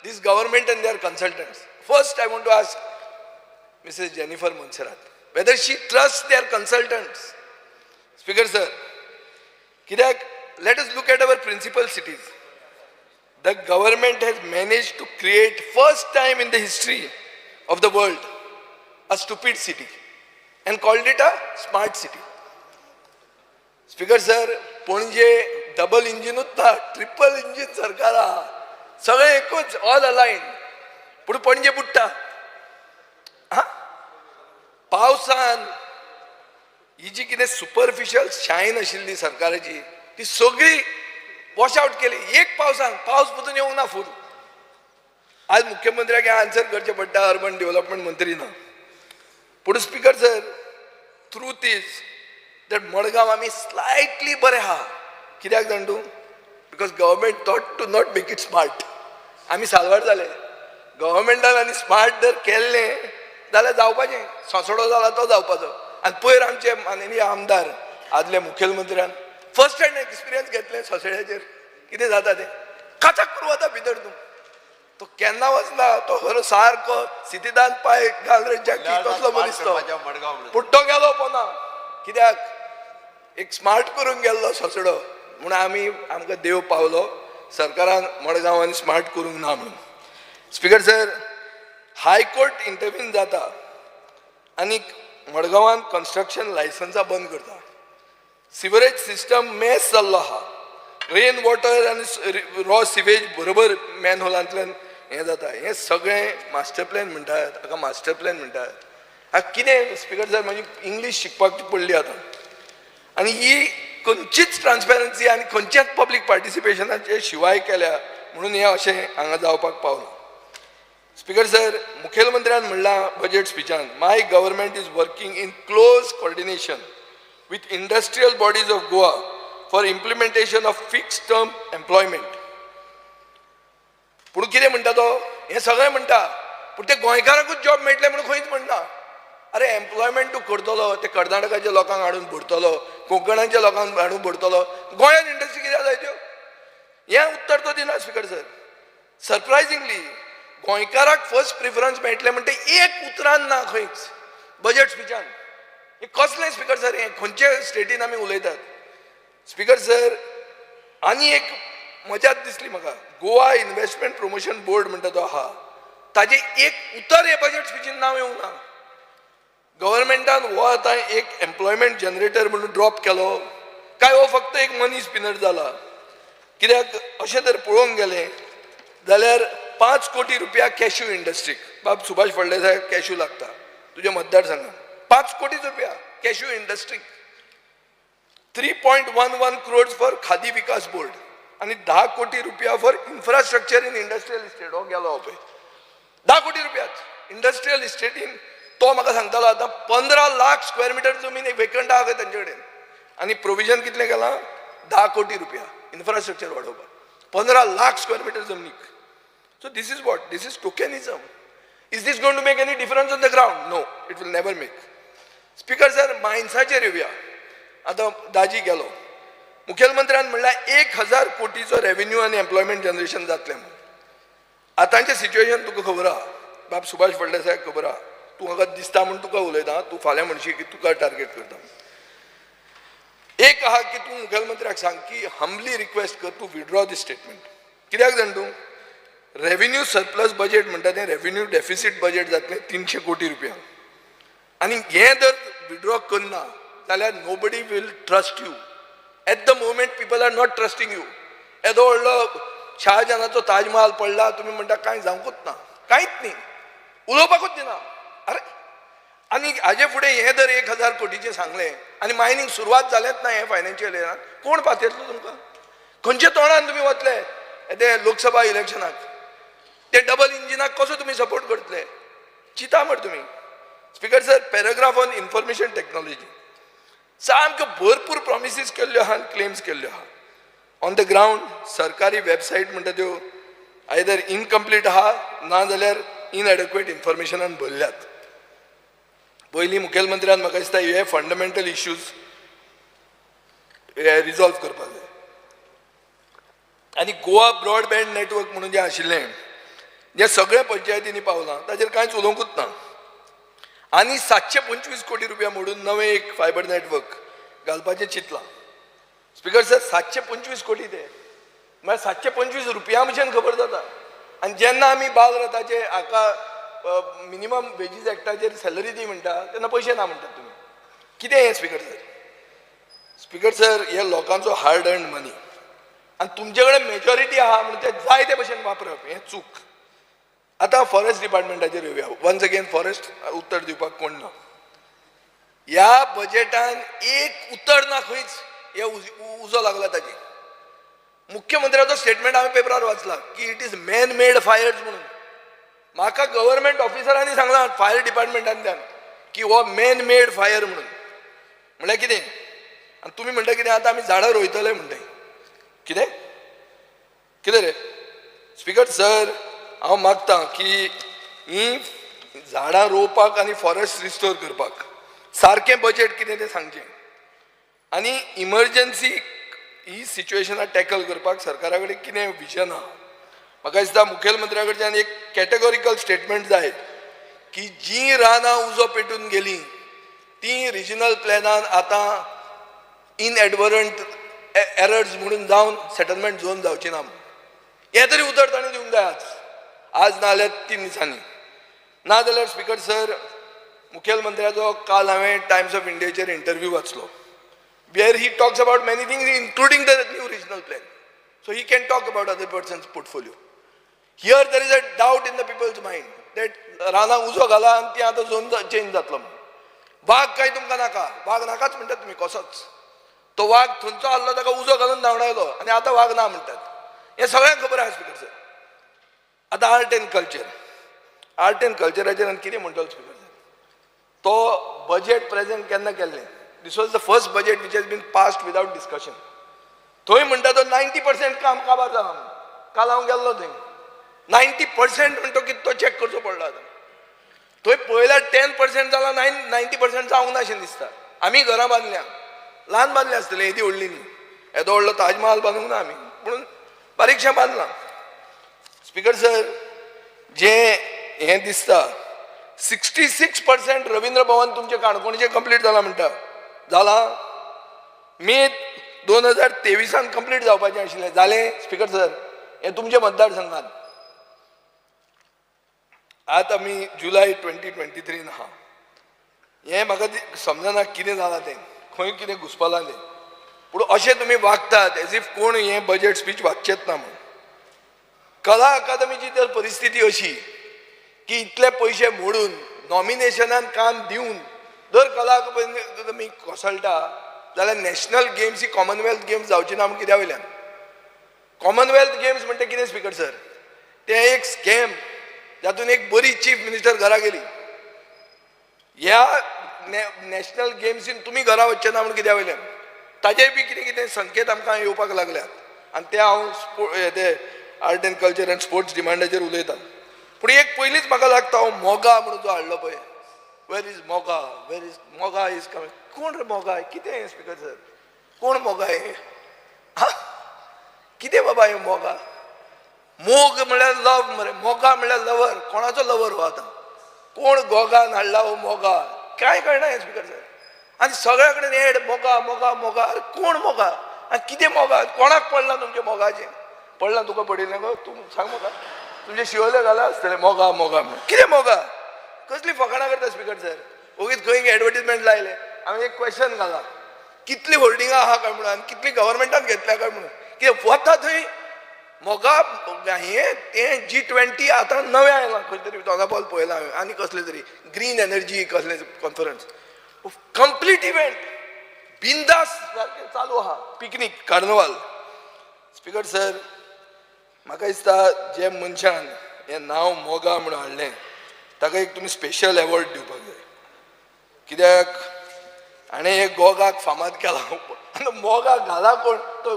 this government and their consultants. First, I want to ask Mrs. Jennifer Monserrat whether she trusts their consultants. Speaker sir, let us look at our principal cities. The government has managed to create first time in the history of the world a stupid city and called it a smart city. Speaker sir, पणजे double इंजिनूच ना, triple engine सरकार आहा, सगळे एकूच all अलायन, पूण पणजे बुडटा. पावसान ही जी कितें सुपरफिशियल शायन आशिल्ली सरकाराची ती सगळी वॉश आउट केली. एक पावसान पावस पसून येवंक ना फूल. आज मुख्यमंत्र्याक आन्सर करचें पडटा, अर्बन डेव्हलपमेंट मंत्री ना. पूण speaker sir truth is that Madgaon आमी स्लायटली बरे आहा. कित्याक जाण तूं? Because government thought to not make it smart. आमी सालवार जाले. गव्हर्मेंटान आनी स्मार्ट जर केल्लें जाल्यार जावपाचें. सोंसडो जाला तो जावपाचो. आनी पयर आमचे माननीय आमदार आदले मुखेलमंत्र्यान फर्स्ट हँड एक्सपिरियन्स घेतले सोंसड्याचेर कितें जाता तें. काचाक करून वता भितर तूं. तो केन्ना वचना. तो खरो सारको सिटीदान पांय घाल रे जॅकी तसलो मनीस तो. पूण तो गेलो पोना. कित्याक? एक स्मार्ट करून गेल्लो सोंसडो म्हूण आमकां देव पावलो. सरकारान मडगांवांनी स्मार्ट करूंक ना म्हणून. स्पीकर सर, हायकोर्ट इंटरव्हीन जाता आनी मडगांवान कन्स्ट्रक्शन लायसन्सां बंद करता. सिवरेज सिस्टम मेस जाल्लो आहा. रेन वॉटर आनी रॉ सिवेज बरोबर मॅनहोलांतल्यान हें जाता. हें सगळें मास्टर प्लॅन म्हणटात. हाका मास्टर प्लॅन म्हणटात. हाका कितें स्पीकर सर म्हाजी इंग्लीश शिकपाक पडली आतां. आनी ही खंयचीच ट्रान्सपेरन्सी आनी खंयचेच पब्लीक पार्टिसिपेशनाचे शिवाय केल्या म्हणून हें अशें हांगा जावपाक पावलां. स्पीकर सर, मुखेलमंत्र्यान म्हणलां बजेट स्पिचान, my government is working in close coordination with industrial bodies of Goa for implementation of fix term employment. पूण कितें म्हणटा तो? हें सगळें म्हणटा पूण ते गोंयकारांकूच जॉब मेळटले म्हणून खंयच म्हणना. अरे एम्प्लॉयमेंट तूं करतलो ते कर्नाटकाच्या लोकांक हाडून भरतलो, कोंकणाच्या लोकांक हाडून भरतलो. गोंयांत इंडस्ट्री कित्याक जाय त्यो? हें उत्तर तो दिना. स्पीकर सर, सरप्रायझिंगली गोंयकाराक फर्स्ट प्रिफरन्स मेळटले म्हणटा एक उतरान ना खंयच बजेट स्पिचान. हें कसलें स्पीकर सर? हें खंयचे स्टेटीन आमी उलयतात? स्पीकर सर, आनी एक मजात दिसली म्हाका. गोवा इन्व्हेस्टमेंट प्रमोशन बोर्ड म्हणटा तो आहा, ताजें एक उतर हे बजेट स्पिचीन नांव येवंक ना. गव्हर्मेंटान हो आतां एक एम्प्लॉयमेंट जनरेटर म्हणून ड्रॉप केलो काय हो फक्त एक मनी स्पिनर जाला? कित्याक अशें जर पळोवंक गेलें जाल्यार 5 कोटी रुपया कॅश्यू इंडस्ट्रीक, बाब सुभाष फळदेसाय कॅश्यू लागता तुज्या मतदारसंघात, 5 कोटी रुपया कॅश्यू इंडस्ट्रीक, 3.11 crores for Khadi Vikas board आणि 10 कोटी रुपया for infrastructure in industrial estate. हो गेलो पळय 10 कोटी रुपयाच इंडस्ट्रियल इस्टेटीन. तो म्हाका सांगतालो आतां 15 लाख स्क्वेअर मिटर जमीन वेकंट आहा खंय तांचे कडेन आनी प्रोविजन कितलें केलां? 10 कोटी रुपया इन्फ्रास्ट्रक्चर वाडोवपाक, 15 लाख स्क्वेअर मिटर जमनीक. So this is what? This is tokenism. Is this going to make any difference on the ground? No, it will never make. Speaker sir, मायन्साचेर येवया. आतां दाजी गेलो. मुखेलमंत्र्यान म्हणल्यार 1000 कोटीचो रेव्हेन्यू आनी एम्प्लॉयमेंट जनरेशन जातलें म्हणून. आतांचें सिच्युएशन तुका खबर आहा, बाब सुभाष फळदेसायाक खबर आहा. तूं म्हाका दिसता म्हूण तुका उलयता, तूं फाल्यां म्हणशी की तुका टार्गेट करता. एक आहा की तूं मुखेलमंत्र्याक सांग की हंबली रिक्वेस्ट कर, तूं विड्रॉ दी स्टेटमेंट. कित्याक जाण तूं? रेव्हेन्यू सरप्लस बजेट म्हणटा तें रेव्हेन्यू डेफिसीट बजेट जातलें 300 कोटी रुपया. आनी हें जर विड्रॉ करना जाल्यार nobody will trust you. At the moment people are not trusting you. येदो व्हडलो शहाजहानाचो ताजमहाल पडला, तुमी म्हणटा कांय जावंकूच ना, कांयच न्ही, उलोवपाकूच दिना. अरे आनी हाजे फुडें हें जर 1000 कोटीचें सांगलें आनी मायनींग सुरवात जालेंच ना हे फायनान्शियल इयरान, कोण पातयतलो तुमकां? खंयच्या तोंडान तुमी वतले ते लोकसभा इलेक्शनाक? ते डबल इंजिनाक कसो तुमी सपोर्ट करतले? चिता मर तुमी. Speaker sir, paragraph on information technology सामक्यो भरपूर प्रॉमिसीस केल्ल्यो आहा आनी क्लेम्स केल्ल्यो आहा. ऑन द ग्रावंड सरकारी वेबसायट म्हणटा त्यो आयदर इनकम्प्लीट आहा ना जाल्यार इनएडिक्वेट इन्फॉर्मेशनान भरल्यात. पयलीं मुखेलमंत्र्यान म्हाका दिसता हे फंडमेंटल इश्यूज रिजॉल्व करपाक जाय. आनी गोवा ब्रॉडबँड नेटवर्क म्हणून जें आशिल्लें जें सगळ्या पंचायतींनी पावलां ताचेर कांयच उलोवंकूच ना. आनी 725 कोटी रुपया मोडून नवें एक फायबर नेटवर्क घालपाचें चिंतलां. स्पीकर सर, 725 कोटी ते म्हळ्यार 725 रुपया भशेन खबर जाता. आनी जेन्ना आमी बाल रथाचे हाका मिनिमम वेजीस एक्टाचेर सॅलरी दी म्हणटा तेन्ना पयशे ना म्हणटात तुमी. कितें हें स्पीकर सर? स्पीकर सर, हे लोकांचो हार्ड अर्न्ड मनी आनी तुमचे कडेन मेजॉरिटी आहा म्हणून ते जाय ते भशेन वापरप, हें चूक. आतां फॉरेस्ट डिपार्टमेंटाचेर येवया. वन्स अगेन फॉरेस्ट उत्तर दिवपाक कोण ना. ह्या बजेटान एक उतर ना खंयच. हे उजो लागला ताची. मुख्यमंत्र्याचो स्टेटमेंट हांवें पेपरार वाचला की it is man made fires म्हणून. म्हाका गव्हर्मेंट ऑफिसरांनी सांगलां फायर डिपार्टमेंटांतल्यान की हो मेन मेड फायर म्हणून म्हळ्यार कितें आनी तुमी म्हणटा कितें आतां आमी झाडां रोयतले म्हणटाय कितें कितें रे स्पीकर सर हांव मागतां की ही झाडां रोवपाक आनी फॉरेस्ट रिस्टोर करपाक सारकें बजेट कितें तें सांगचें आनी इमर्जन्सी ही सिच्युएशनां टॅकल करपाक सरकारा कडेन कितें विजन आहा म्हाका दिसता मुखेलमंत्र्या कडच्यान एक कॅटेगोरिकल स्टेटमेंट जाय की जी रानां उजो पेटून गेली ती रिजनल प्लॅनान आतां इनएडवरंट एरर्स म्हणून जावन सेटलमेंट झोन जावची ना हें तरी उतर ताणें दिवंक जाय आज नाजाल्यार 3 दिसांनी नाजाल्यार स्पीकर सर मुखेलमंत्र्याचो काल हांवें टायम्स ऑफ इंडियाचेर इंटरव्यू वाचलो where he talks about many things including the new regional plan so he can talk about other person's portfolio here there is a doubt in the people's mind that राना उजो घाला आनी ती आतां zone change जातलो वाघ काय तुमकां नाका वाघ नाकाच म्हणटात तुमी कसोच तो वाघ थंयचो आसलो ताका उजो घालून धांवडायलो आनी आतां वाघ ना म्हणटात हें सगळ्यांक खबर आहा स्पीकर सर आतां आर्ट एंड कल्चराचेर आनी कितें म्हणटलो स्पीकर सर तो बजेट प्रेजेंट केन्ना केल्लें This was the first budget which has been passed without discussion. थंय म्हणटा तो 90% काम काबार जाला काल हांव गेल्लो थंय 90% म्हणटा कितें तो चॅक करचो पडलो आतां थंय पळयल्यार 10% जाला 90% जावंक ना अशें दिसता आमी घरां बांदल्या ल्हान बांदली आसतली येदी व्हडली न्ही येदो व्हडलो ताजमहाल बांदूंक ना आमी पूण बारीकशें बांदलां स्पीकर सर जें हें दिसता 66% रवींद्र भवन तुमचें काणकोणचें कंप्लीट जालां म्हणटा जाला मे 2023 कंप्लीट जावपाचें आशिल्लें जालें स्पीकर सर हें तुमच्या मतदारसंघात आतां आमी जुलय 2023 आहा हें म्हाका समजना कितें जालां तें खंय कितें घुसपलां तें पूण अशें तुमी वागतात एज इफ कोण हें बजेट स्पीच वाचचेंच ना म्हणून कला अकादमीची तर परिस्थिती अशी की इतले पयशे मोडून नॉमिनेशनान काम दिवन दर कला अकादमी कोसळटा जाल्यार नॅशनल गेम्स ही कॉमनवेल्थ गेम्स जावची ना म्हणून कित्या वयल्यान कॉमनवेल्थ गेम्स म्हणटा कितें स्पीकर सर तें एक स्कॅम जातून एक बरी चीफ मिनिस्टर घरा गेली ह्या नॅशनल गेम्सीन तुमी घरा वचचे ना म्हणून कित्या वयल्यान ताजेर बी कितें कितें संकेत आमकां येवपाक लागल्यात आनी ते हांव ते art and culture and sports डिमांडाचेर उलयतां पूण एक पयलींच म्हाका लागता हो मोगा म्हणून जो हाडलो पळय वेर इज मोगा इज कमिंग कोण रे मोगा कितें स्पीकर सर कोण मोगा हे कितें बाबा हे मोगा मोग म्हळ्यार लव मरे मोगा म्हळ्यार लवर कोणाचो लवर हो आतां कोण गोगान हाडला हो मोगा काय कळना हे स्पीकर सर आनी सगळ्या कडेन एड मोगा मोगा मोगा अरे कोण मोगा आनी कितें मोगा कोणाक पडलां तुमच्या मोगाचें पडलां तुका पडिल्लें गो तूं सांग म्हाका तुमचे शिवले घाला आसतले मोगा मोगा म्हणून कितें मोगा कसली फकाणां करता स्पीकर सर ओगीच खंय एडवर्टिजमेंट लायले हांवें एक क्वेश्चन घाला कितली होल्डिंगां आहा काय म्हणून आनी कितली गव्हर्मेंटान घेतल्या काय म्हणून कितें वता थंय मोगा हें तें G20 आतां नवें आयलां खंय तरी दोनापावल पळयलां हांवें आनी कसलें तरी ग्रीन एनर्जी कसलें कॉन्फरन्स कंप्लीट इव्हेंट बिंदास सारकें चालू आहा पिकनीक कार्नवाल स्पीकर सर म्हाका दिसता जे मनशान हें नांव मोगा म्हणून हाडलें ताका एक तुमी स्पेशल एवॉर्ड दिवपाक जाय कित्याक हाणें हे गोगाक फामाद केला मोगा घाला कोण तो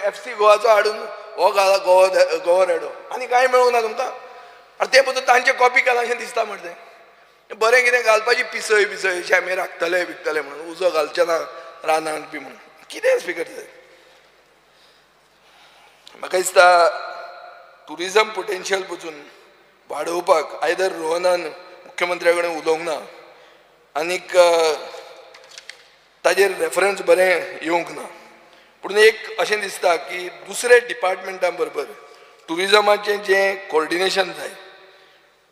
FC गोवाचो हाडून हो घाला गोवा रेडो आनी कांय मेळूंक ना तुमकां आनी ते बद्दल तांचे कॉपी केला अशें दिसता म्हणटा तें बरें कितें घालपाची पिसय बिसय शेमे राखतले विकतले म्हणून उजो घालचे ना रानांत बी म्हणून कितें स्पीकर सर म्हाका दिसता टुरिजम पोटेन्शियल पसून वाडोवपाक आयदर रोहनान मुख्यमंत्र्या कडेन उलोवंक ना आनीक ताजेर रेफरन्स बरें येवंक ना पूण एक अशें दिसता की दुसरे डिपार्टमेंटा बरोबर टुरिजमाचें जें कोऑर्डिनेशन जाय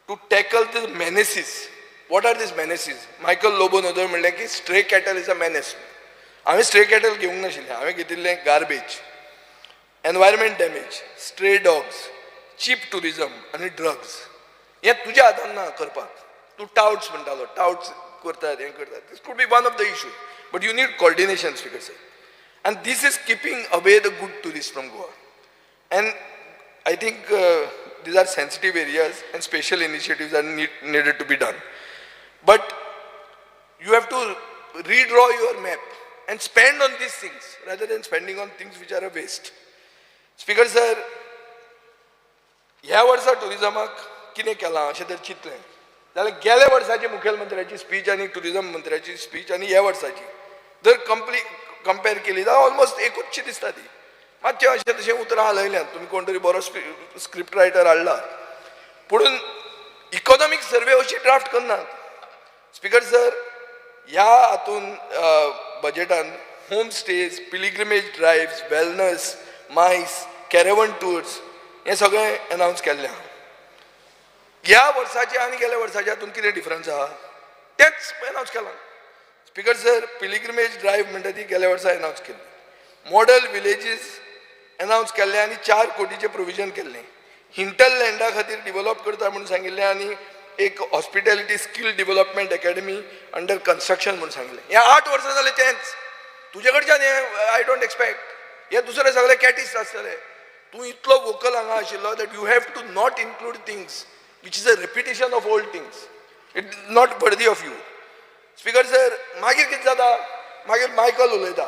to tackle this menaces what are this menaces Michael लोबोनोदर म्हणलें की stray cattle is a menace हांवें स्ट्रे कॅटल घेवंक नाशिल्लें हांवें घेतिल्लें garbage environment damage stray dogs cheap tourism आनी ड्रग्स हें तुज्या हातान ना करपाक तूं टाउट्स म्हणटालो टाउट्स करतात हें करतात this could be one of the issues but you need coordination speaker sir and this is keeping away the good tourists from Goa and I think these are sensitive areas and special initiatives are needed to be done but you have to redraw your map and spend on these things rather than spending on things which are a waste. Speaker sir, ह्या वर्सा टुरिजमाक कितें केलां अशें जर चिंतलें जाल्यार गेल्या वर्साची मुखेलमंत्र्याची speech आनी टुरिजम मंत्र्याची स्पीच आनी ह्या वर्साची जर कंपेर केली जाल्यार ऑलमोस्ट एकूचशी दिसता ती. मातशें अशें तशें उतरां हालयल्यात, तुमी कोण तरी बरो स्क्रिप्ट रायटर हाडला, पुणून इकॉनॉमीक सर्वे अशी ड्राफ्ट करनात. स्पीकर सर, ह्या हातून बजेटान home stays, pilgrimage drives, wellness, MICE, caravan tours हे सगळें अनावन्स केल्लें आहा. ह्या वर्साचे आनी गेल्या वर्साच्या हातून कितें डिफरन्स आहा तेंच अनावन्स केलां. स्पीकर सर, पिलिग्रिमेज ड्रायव्ह म्हणटा ती गेल्या वर्सा अनावन्स केल्ली. मॉडल विलेजीस अनावन्स केल्ले आनी 4 कोटीचें प्रोविजन केल्लें. हिंटरलँडा खातीर डिवेलॉप करता म्हणून सांगिल्लें आनी एक hospitality skill development academy under construction म्हणून सांगिल्लें. हे 8 वर्सां जालें तेंच. तुजे कडच्यान हें आय डोंट एक्सपेक्ट. हे दुसरे सगळे कॅटिस्ट आसतले. तूं इतलो वोकल हांगा आशिल्लो that you have to not include things which is a repetition of old things. It is not worthy of you. Speaker sir, मागीर कितें जाता, मागीर मायकल उलयता.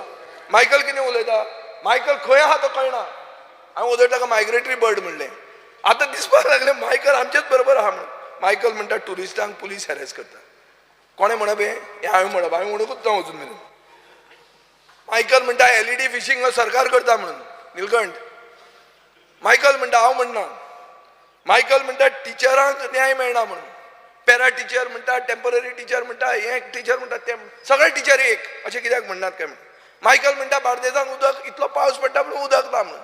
मायकल कितें उलयता, मायकल खंय आहा तो कळना. हांवें उदय ताका मायग्रेटरी बर्ड म्हणलें. आतां दिसपाक लागलें मायकल आमचेच बरोबर आहा म्हणून. मायकल म्हणटा टुरिस्टांक पुलीस हॅरेस करता. कोणें म्हणप हें हांवें म्हणूंकूच ना अजून मेरेन. मायकल म्हणटा LED फिशींग सरकार करता म्हणून. निलकंठ. मायकल म्हणटा हांव म्हणना. मायकल म्हणटा टिचरांक न्याय मेळना म्हणून. पॅरा टिचर म्हणटा, टेम्पररी टिचर म्हणटा, हे टिचर म्हणटा, ते सगळे टिचर एक अशें कित्याक म्हणनात काय म्हणून. मायकल म्हणटा बार्देजांक उदक इतलो पावस पडटा म्हणून उदक ना म्हणून.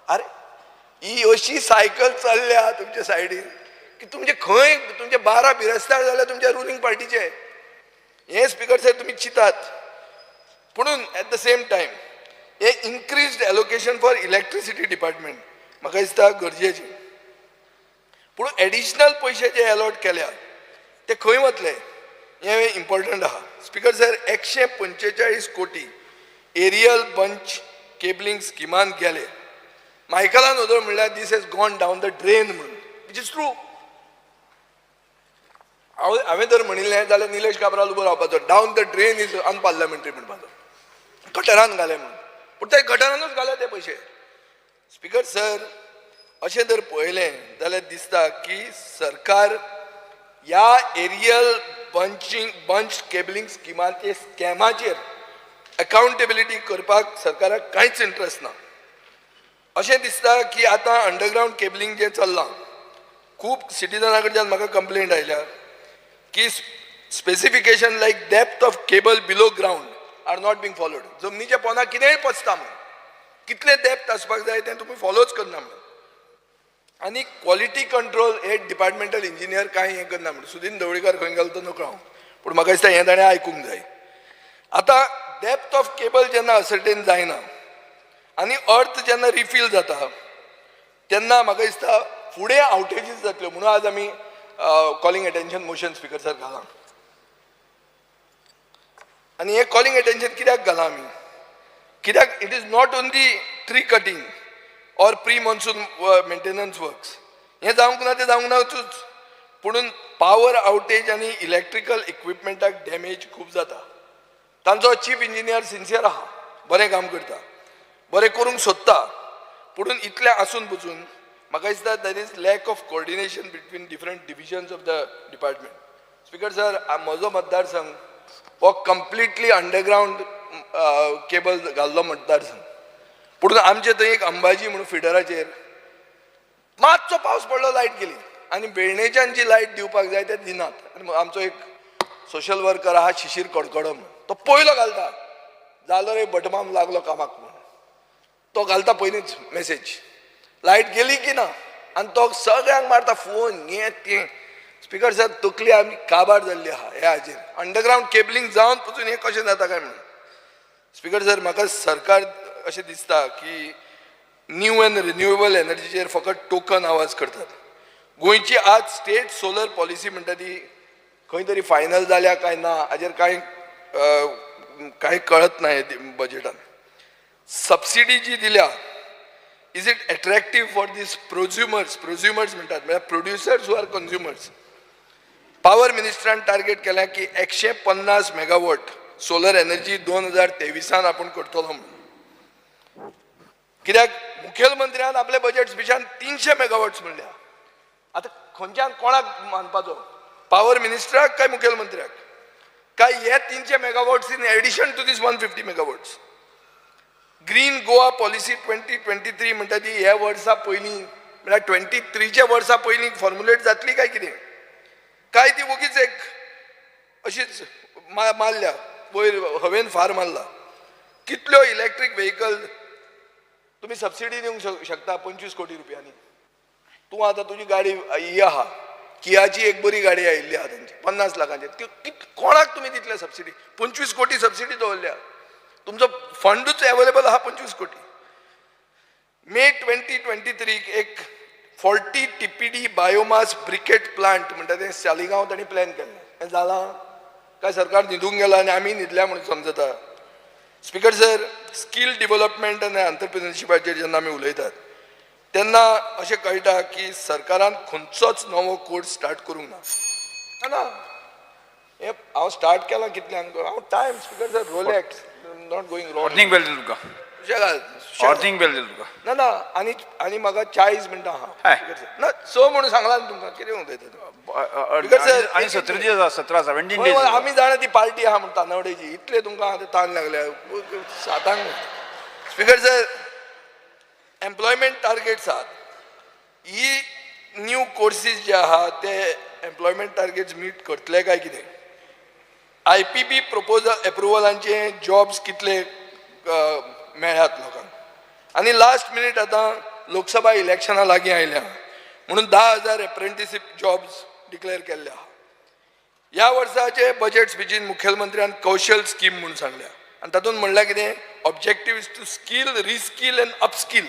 अरे ही अशी सायकल चल्ल्या तुमचे सायडीन की तुमचे खंय तुमचे 12 बिरेस्तार जाल्यार तुमच्या रुलींग पार्टीचे. हे स्पीकर सर तुमी चितात. पुणून एट द सेम टायम हे increased allocation for electricity department म्हाका दिसता गरजेचें. पूण एडिशनल पयशे जे अलॉट केल्या ते खंय वतले हे इम्पॉर्टंट आहा. स्पीकर सर, 145 कोटी एरियल बंच केबलिंग स्किमान गेले. मायकलान उदळ म्हणल्यार this has gone down the drain म्हणून, विच इज ट्रू. हांवें जर म्हणिल्लें जाल्यार निलेश काब्राल उबो रावपाचो. Down the drain is unparliamentary म्हणपाचो. गटरान घाले म्हणून. पूण ते गटरानूच घाले ते पयशे. स्पीकर सर, अशें जर पळयलें जाल्यार दिसता की सरकार ह्या एरियल बंच केबलिंग स्किमाचे स्कॅमाचेर अकाउंटेबिलिटी करपाक सरकाराक कांयच इंट्रस्ट ना. अशें दिसता की आतां अंडरग्रावंड केबलिंग जें चल्लां, खूब सिटिजनां कडच्यान म्हाका कंप्लेंट आयल्या की specification like depth of cable below ground are not being followed. जमनीच्या पोंदा कितेंय पचता म्हणून. कितलें डेप्थ आसपाक जाय तें तुमी फॉलोच करना म्हणून. आनी क्वॉलिटी कंट्रोल हे डिपार्टमेंटल इंजिनियर कांय हें करना म्हणून. सुदीन ढवळीकर खंय गेलो तो नकळो. पूण म्हाका दिसता हें ताणें आयकूंक जाय. आतां डेप्थ ऑफ केबल जेन्ना असर्टेन जायना आनी अर्थ जेन्ना रिफील जाता तेन्ना म्हाका दिसता फुडें आउटेजीस जातल्यो. म्हणून आज आमी calling attention motion speaker sir घालां. आनी हें कॉलिंग अटेन्शन कित्याक घालां आमी, कित्याक it is not only tree cutting or pre monsoon maintenance works. हें जावंक ना तें जावंक नाचूच. पुणून पावर आउटेज आनी इलेक्ट्रिकल इक्विपमेंटाक डॅमेज खूब जाता. तांचो चीफ इंजिनियर सिन्सियर आहा, बरें काम करता, बरें करूंक सोदता. पुणून इतलें आसून पसून म्हाका दिसता there is lack of coordination between different divisions of the department. Speaker sir, म्हजो मतदारसंघ हो कंप्लिटली अंडरग्रावंड केबल घाल्लो मतदारसंघ. पुणून आमचे थंय एक अंबाजी म्हणून फिडराचेर मातसो पावस पडलो लायट गेली आनी बेळणेच्यान जी लायट दिवपाक जाय ते दिनात. आनी आमचो एक सोशल वर्कर आहा शिशीर कडकडो म्हणून, तो पयलो घालता जालो रे बटमाम लागलो कामाक म्हणून. तो घालता पयलींच मेसेज. लायट गेली की ना आनी तो सगळ्यांक मारता फोन हें तें. स्पीकर सर, तकली आमी काबार जाल्ली आहा ह्या हाजेर. अंडरग्रावंड केबलिंग जावन पसून हें कशें जाता काय म्हणून. स्पीकर सर, म्हाका सरकार अशें दिसता की न्यू एंड रिन्युएबल एनर्जीचेर फकत टोकन आवाज करतात. गोंयची आज स्टेट सोलर पॉलिसी म्हणटा ती खंय तरी फायनल जाल्या काय ना हाजेर कांय कळत ना बजेटान. सबसिडी जी दिल्या, is it attractive for this prosumers म्हणटात, म्हळ्यार producers who are consumers. Power मिनिस्टरान टार्गेट केला की 150 मेगावॉट सोलर एनर्जी 2023 आपण करतलो म्हणून. कित्याक मुखेलमंत्र्यान आपल्या बजेट स्पिचान 300 मेगावॉट्स म्हणल्या. आता खंयच्यान कोणाक मानपाचो, पावर मिनिस्टराक काय मुखेलमंत्र्याक? काय हे 300 megawatts in addition to this 150 megawatts? Green Goa policy 2023 म्हणटा ती ह्या वर्सा पयलीं म्हळ्यार 23च्या वर्सा पयलीं फॉर्म्युलेट जातली काय कितें? काय ती वगीच एक अशीच मारल्या, वयर हवेन फार मारला. कितल्यो इलेक्ट्रीक व्हेकल तुम्ही सबसिडी दिवंक शकता 25 कोटी रुपयांनी. तूं आतां तुजी गाडी ही आहा, कियाची एक बरी गाडी आयिल्ली आहा तांची 50 लाखांची, कोणाक तुमी दितले सबसिडी? 25 कोटी सबसिडी दवरल्या. तुमचो फंडूच अवेलेबल आहा 25 कोटी. मे 2023 एक 40 TPD बायोमास ब्रिकेट प्लांट म्हणटा ते सालिगांव तांणी प्लॅन केल्लें. हें जालां काय सरकार न्हिदूंक गेला आनी आमी न्हिदल्या म्हणून समजता? स्पीकर सर, स्कील डेव्हलपमेंट आनी एंटरप्रिनरशिपाचेर जेन्ना आमी उलयतात तेन्ना अशें कळटा की सरकारान खंयचोच नवो कोर्स स्टार्ट करूंक ना. हे हांव स्टार्ट केलां कितल्यांक, हांव time speaker sir relax not going wrong. Warning bell दिली तुका, ऑर्निंग बेल दिली तुका. ना ना आनी म्हाका 40 मिनटां आहा. ना 6 म्हणून सांगला न्ही तुमकां, कितें उलयता आणि 17 आमी जाणा ती पार्टी आहा म्हणून तानवडेची, इतले तुमकां आतां ताण लागल्या 7 स्पीकर सर, एम्प्लॉयमेंट टार्गेट्स आहात. ही न्यू कोर्सीस जे आहा ते एम्प्लॉयमेंट टार्गेट्स मीट करतले काय कितें? IPB प्रपोजल एप्रुवलांचे जॉब्स कितले मेळ्ळ्यात लोकांक? आनी लास्ट मिनीट आतां लोकसभा इलेक्शनां लागीं आयल्या म्हणून 10,000 एप्रेंटिसीप जॉब्स डिक्लेअर केल्ले आहा. ह्या वर्साचे बजेट स्पिचीन मुखेलमंत्र्यान कौशल स्कीम म्हणून सांगल्या आनी तातूंत म्हणल्यार कितें? Objective is to skill, reskill and upskill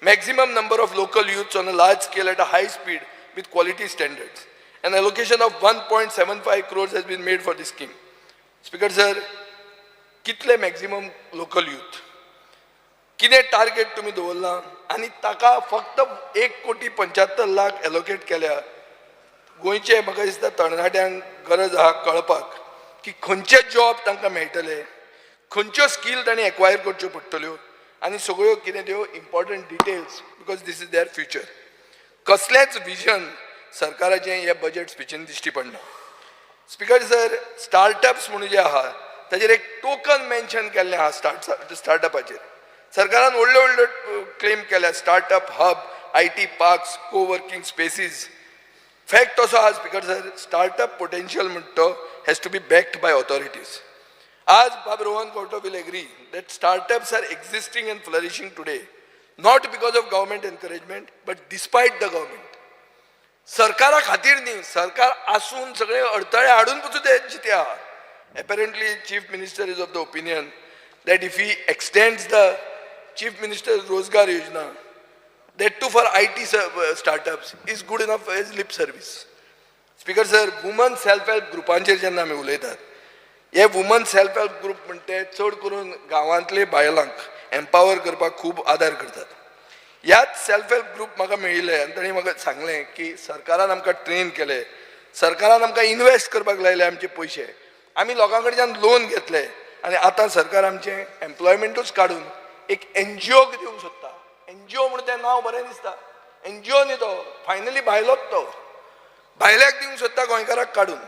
maximum number of local youths on a large scale at a high speed with quality standards. An allocation of 1.75 crores has been made for this scheme. Speaker sir, कितले maximum local youth? कितें target तुम्ही दवरला आनी ताका फक्त 1,75,00,000 allocate केल्या. गोंयचे म्हाका दिसता तरणाट्यांक गरज आहा कळपाक की खंयचे जॉब तांकां मेळटले, खंयच्यो स्कील तांणी एक्वायर करच्यो पडटल्यो आनी सगळ्यो कितें त्यो important details, because this is their future. कसलेंच विजन सरकाराचें ह्या बजेट स्पिचीन दिश्टी पडना. स्पीकर सर, स्टार्टअप्स म्हणून जे आहा ताचेर एक टोकन मेन्शन केल्लें आहा स्टार्टअपाचेर. सरकारान व्हडल्यो व्हडल्यो क्लेम केल्या, startup hub, IT parks, co working spaces. Fact असो आहा स्पीकर सर, स्टार्टअप पोटेन्शियल म्हणटा तो has to be backed by authorities. As Bob Rohan Koto will agree that startups are existing and flourishing today, not because of government encouragement, but despite the government. सरकारा खातीर न्ही, सरकार आसून सगळे अडथळे हाडून पसून ते जिते आहा. Apparently, Chief Minister is of the opinion that if he extends the Chief Minister's Rozgar Yojana, that too for IT startups, is good enough as lip service. Speaker sir, women self-help ग्रुपांचेर जेन्ना आमी उलयतात, हे woman self help group म्हणटे चड करून गांवांतले बायलांक empower करपाक खूब आदार करतात. ह्याच सेल्फ हेल्प ग्रुप म्हाका मेळिल्ले आनी तांणी म्हाका सांगलें की सरकारान आमकां ट्रेन केले, सरकारान आमकां इन्वेस्ट करपाक लायले आमचे पयशे, आमी लोकां कडच्यान लोन घेतले आनी आतां सरकार आमचें एम्प्लॉयमेंटूच काडून एक NGO दिवंक सोदता. NGO म्हणून तें नांव बरें दिसता, NGO न्ही तो, फायनली भायलोच तो, भायल्याक दिवंक सोदता गोंयकाराक काडून.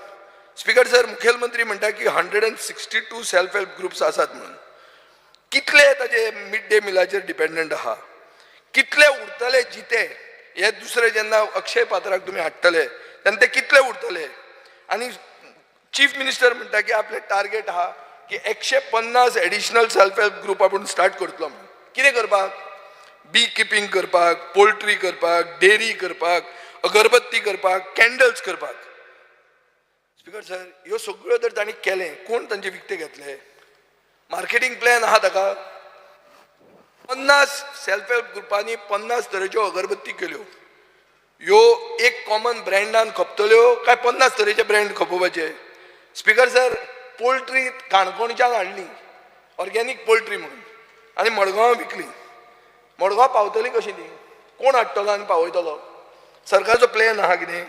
स्पीकर सर, मुखेलमंत्री म्हणटा की 162 सेल्फ हेल्प ग्रुप्स आसात म्हणून. कितले ताजे मिड डे मिलाचेर डिपेंडंट आहा, कितले उरतले जिते? हे दुसरे जेन्ना अक्षय पात्राक तुमी हाडटले तेन्ना ते कितले उरतले? आनी चीफ मिनिस्टर म्हणटा की आपले टार्गेट आहा की 150 एडिशनल सेल्फ हेल्प ग्रुप आपूण स्टार्ट करतलो म्हणून. कितें करपाक? बी किपींग करपाक, पोल्ट्री करपाक, डेरी करपाक, अगरबत्ती करपाक, कॅन्डल्स करपाक. स्पीकर सर, ह्यो सगळ्यो जर तांणी केलें, कोण तांचे विकते घेतले? मार्केटींग प्लॅन आहा ताका? 50 सेल्फ हेल्प ग्रुपांनी 50 तरेच्यो अगरबत्ती केल्यो. ह्यो एक कॉमन ब्रँडान खपतल्यो काय 50 तरेचे ब्रँड खपोवपाचे? स्पीकर सर, पोल्ट्री काणकोणच्यान हाडली, ऑर्गेनीक पोल्ट्री म्हणून, आनी मडगांव विकली. मडगांव पावतली कशी ती? कोण हाडटलो आनी पावयतलो? सरकाराचो प्लॅन आहा कितें?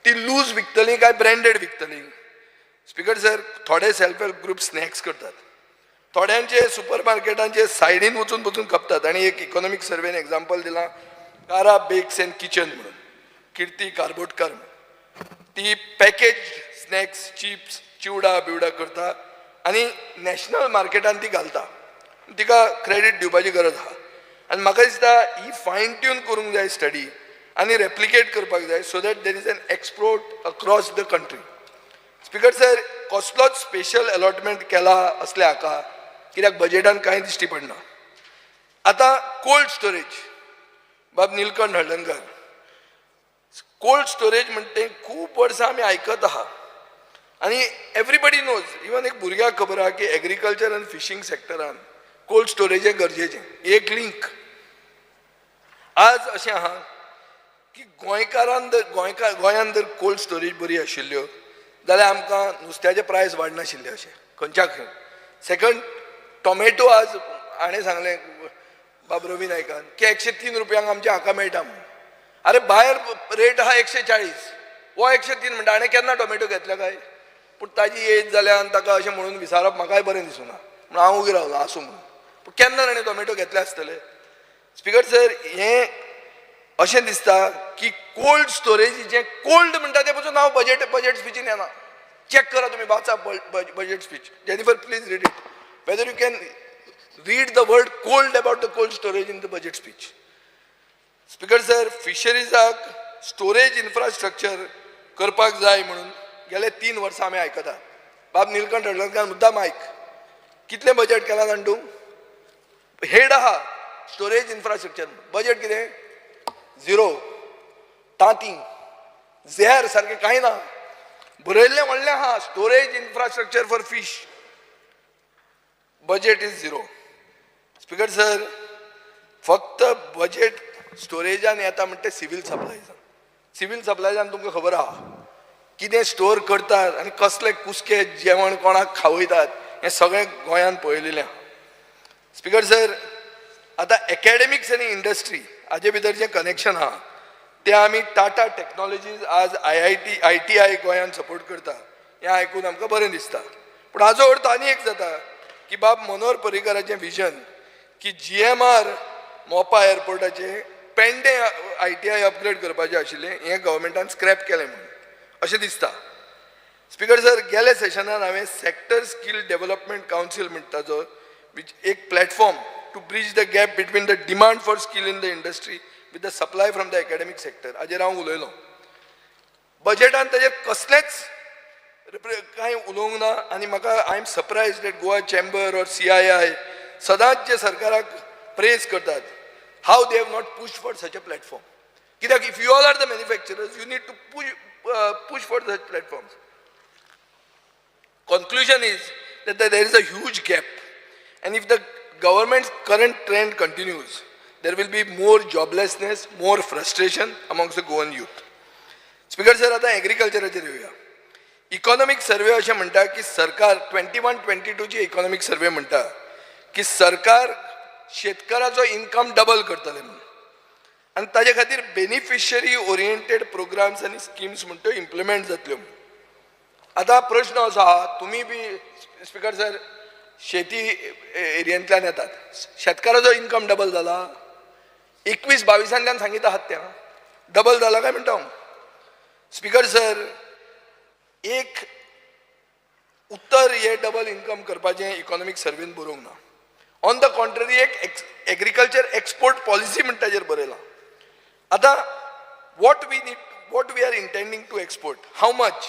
ती लूज विकतली काय ब्रँडेड विकतली? स्पीकर सर, थोडे सेल्फ हेल्प ग्रुप स्नॅक्स करतात, थोड्यांचे सुपर मार्केटांचे सायडीन वचून वचून कपतात. आणि एक इकॉनॉमिक सर्वेन एक्झाम्पल दिला, कारा बेक्स अँड किचन म्हणून, कीर्ती कारबोटकर म्हणून. ती पॅकेज स्नॅक्स, चिप्स, चिवडा बिवडा करता आणि नॅशनल मार्केटान ती घालता. तिका क्रेडीट दिवपाची गरज आहा. आनी म्हाका दिसता ही फायन ट्यून करूंक जाय स्टडी आनी रेप्लिकेट करपाक जाय, so that there is an export across the country. Speaker sir, कसलोच स्पेशल अलॉटमेंट केला असले हाका, कित्याक बजेटान कांय दिश्टी पडना. आतां कोल्ड स्टोरेज, बाब निलकंठ हळदणकर, कोल्ड स्टोरेज म्हणटे खूब वर्सां आमी आयकत आहा आनी एवरीबडी नोज, इवन एक भुरग्याक खबर आहा की एग्रीकल्चर आनी फिशींग सेक्टरान कोल्ड स्टोरेज हें गरजेचें. एक लिंक आज अशें आहा की गोंयांत जर कोल्ड स्टोरेज बरी आशिल्ल्यो जाल्यार आमकां नुस्त्याचे प्रायस वाडनाशिल्ले अशें खंयच्या खंय. सेकंड, टोमॅटो आज हाणें सांगलें बाब रवी नायकान की 103 रुपयांक आमच्या हाका मेळटा म्हणून. अरे भायर रेट आहा 140, वो 103 म्हणटा. हाणें केन्ना टोमॅटो घेतल्या काय? पूण ताजी एज जाल्यान ताका अशें म्हणून विचारप म्हाकाय बरें दिसूना, म्हणून हांव उगी रावलो आसूं म्हणून. पूण केन्ना ताणें टोमॅटो घेतले आसतले? स्पीकर सर, हें अशें दिसता की कोल्ड स्टोरेजीचें कोल्ड म्हणटा तें पसून हांव बजेट स्पीचीन येना. चॅक करा तुमी, वाचा budget speech. Jennifer, please read it. Whether you can read the word cold about the cold storage in the budget speech. Speaker sir, फिशरीजाक स्टोरेज इन्फ्रास्ट्रक्चर करपाक जाय म्हणून गेले 3 वर्सां आमी आयकता. बाब निलकंठ हळदणकर मुद्दाम आयक, कितलें बजेट केलां जाण तूं? हेड आहा स्टोरेज इन्फ्रास्ट्रक्चर, बजेट कितें? 0. तांती झेर सारकें कांय ना. बरयल्लें व्हडलें आहा, storage infrastructure for fish, budget is 0. Speaker sir, फक्त बजेट स्टोरेजान येता म्हणटा सिवील सप्लायजान. सिवील सप्लायजान तुमकां खबर आहा कितें स्टोर करतात आनी कसले कुसके जेवण कोणाक खावयतात, हें सगळें गोंयान पळयलेलें आहा. स्पीकर सर, आतां एकेडमिक्स आनी इंडस्ट्री हाजे भितरचें कनेक्शन आहा तें आमी टाटा टॅक्नॉलॉजीज आज ITI गोंयान सपोर्ट करता. हें आयकून आमकां बरें दिसता. पूण हाजो अर्थ आनी एक जाता की बाब मनोहर पर्रीकाराचें विजन की GMR मोपा एअरपोर्टाचें पेंडे ITI अपग्रेड करपाचें आशिल्लें, हें गव्हर्मेंटान स्क्रॅप केलें म्हणून अशें दिसता. स्पीकर सर, गेल्या सेशनान हांवें सेक्टर स्कील डेव्हलपमेंट कावन्सील म्हणटा जो एक platform to bridge the gap between the demand for skill in the industry with the supply from the academic sector, हाजेर हांव उलयलो. बजेटान ताजेर कसलेंच कांय उलोवंक ना. आनी म्हाका I am surprised that Goa chamber or CII सदांच जे सरकाराक प्रेज करतात, how they have not push for such a platform. कित्याक if you all are the manufacturers, you need to push for such platforms. Conclusion is that there is a huge gap, and if the government's current trend continues, there will be more joblessness, more frustration amongst the Goan youth. Speaker sir, आता एग्रीकल्चराचेर येवया. Economic survey अशें म्हणटा की सरकार 21-22 ची economic survey म्हणटा की सरकार शेतकाराचो income double करतले म्हणून, आनी ताजे खातीर बेनिफिशियरी ओरिएंटेड प्रोग्राम्स आनी स्किम्स म्हणटा इम्प्लिमेंट जातल्यो. आतां प्रश्न असो आहा, तुमी बी स्पीकर सर शेती एरियांतल्यान येतात, शेतकाराचो इन्कम डबल जाला? 21-22 सांगीत आहात तें डबल जाला काय म्हणटा हांव. स्पीकर सर, एक उत्तर हे डबल इन्कम करपाचें इकॉनॉमिक सर्वेन बरोवंक ना. ऑन द कॉन्ट्ररी एक एग्रीकल्चर एक्सपोर्ट पॉलिसी म्हणटा ताजेर बरयलां. आता what we are intending to export, how much,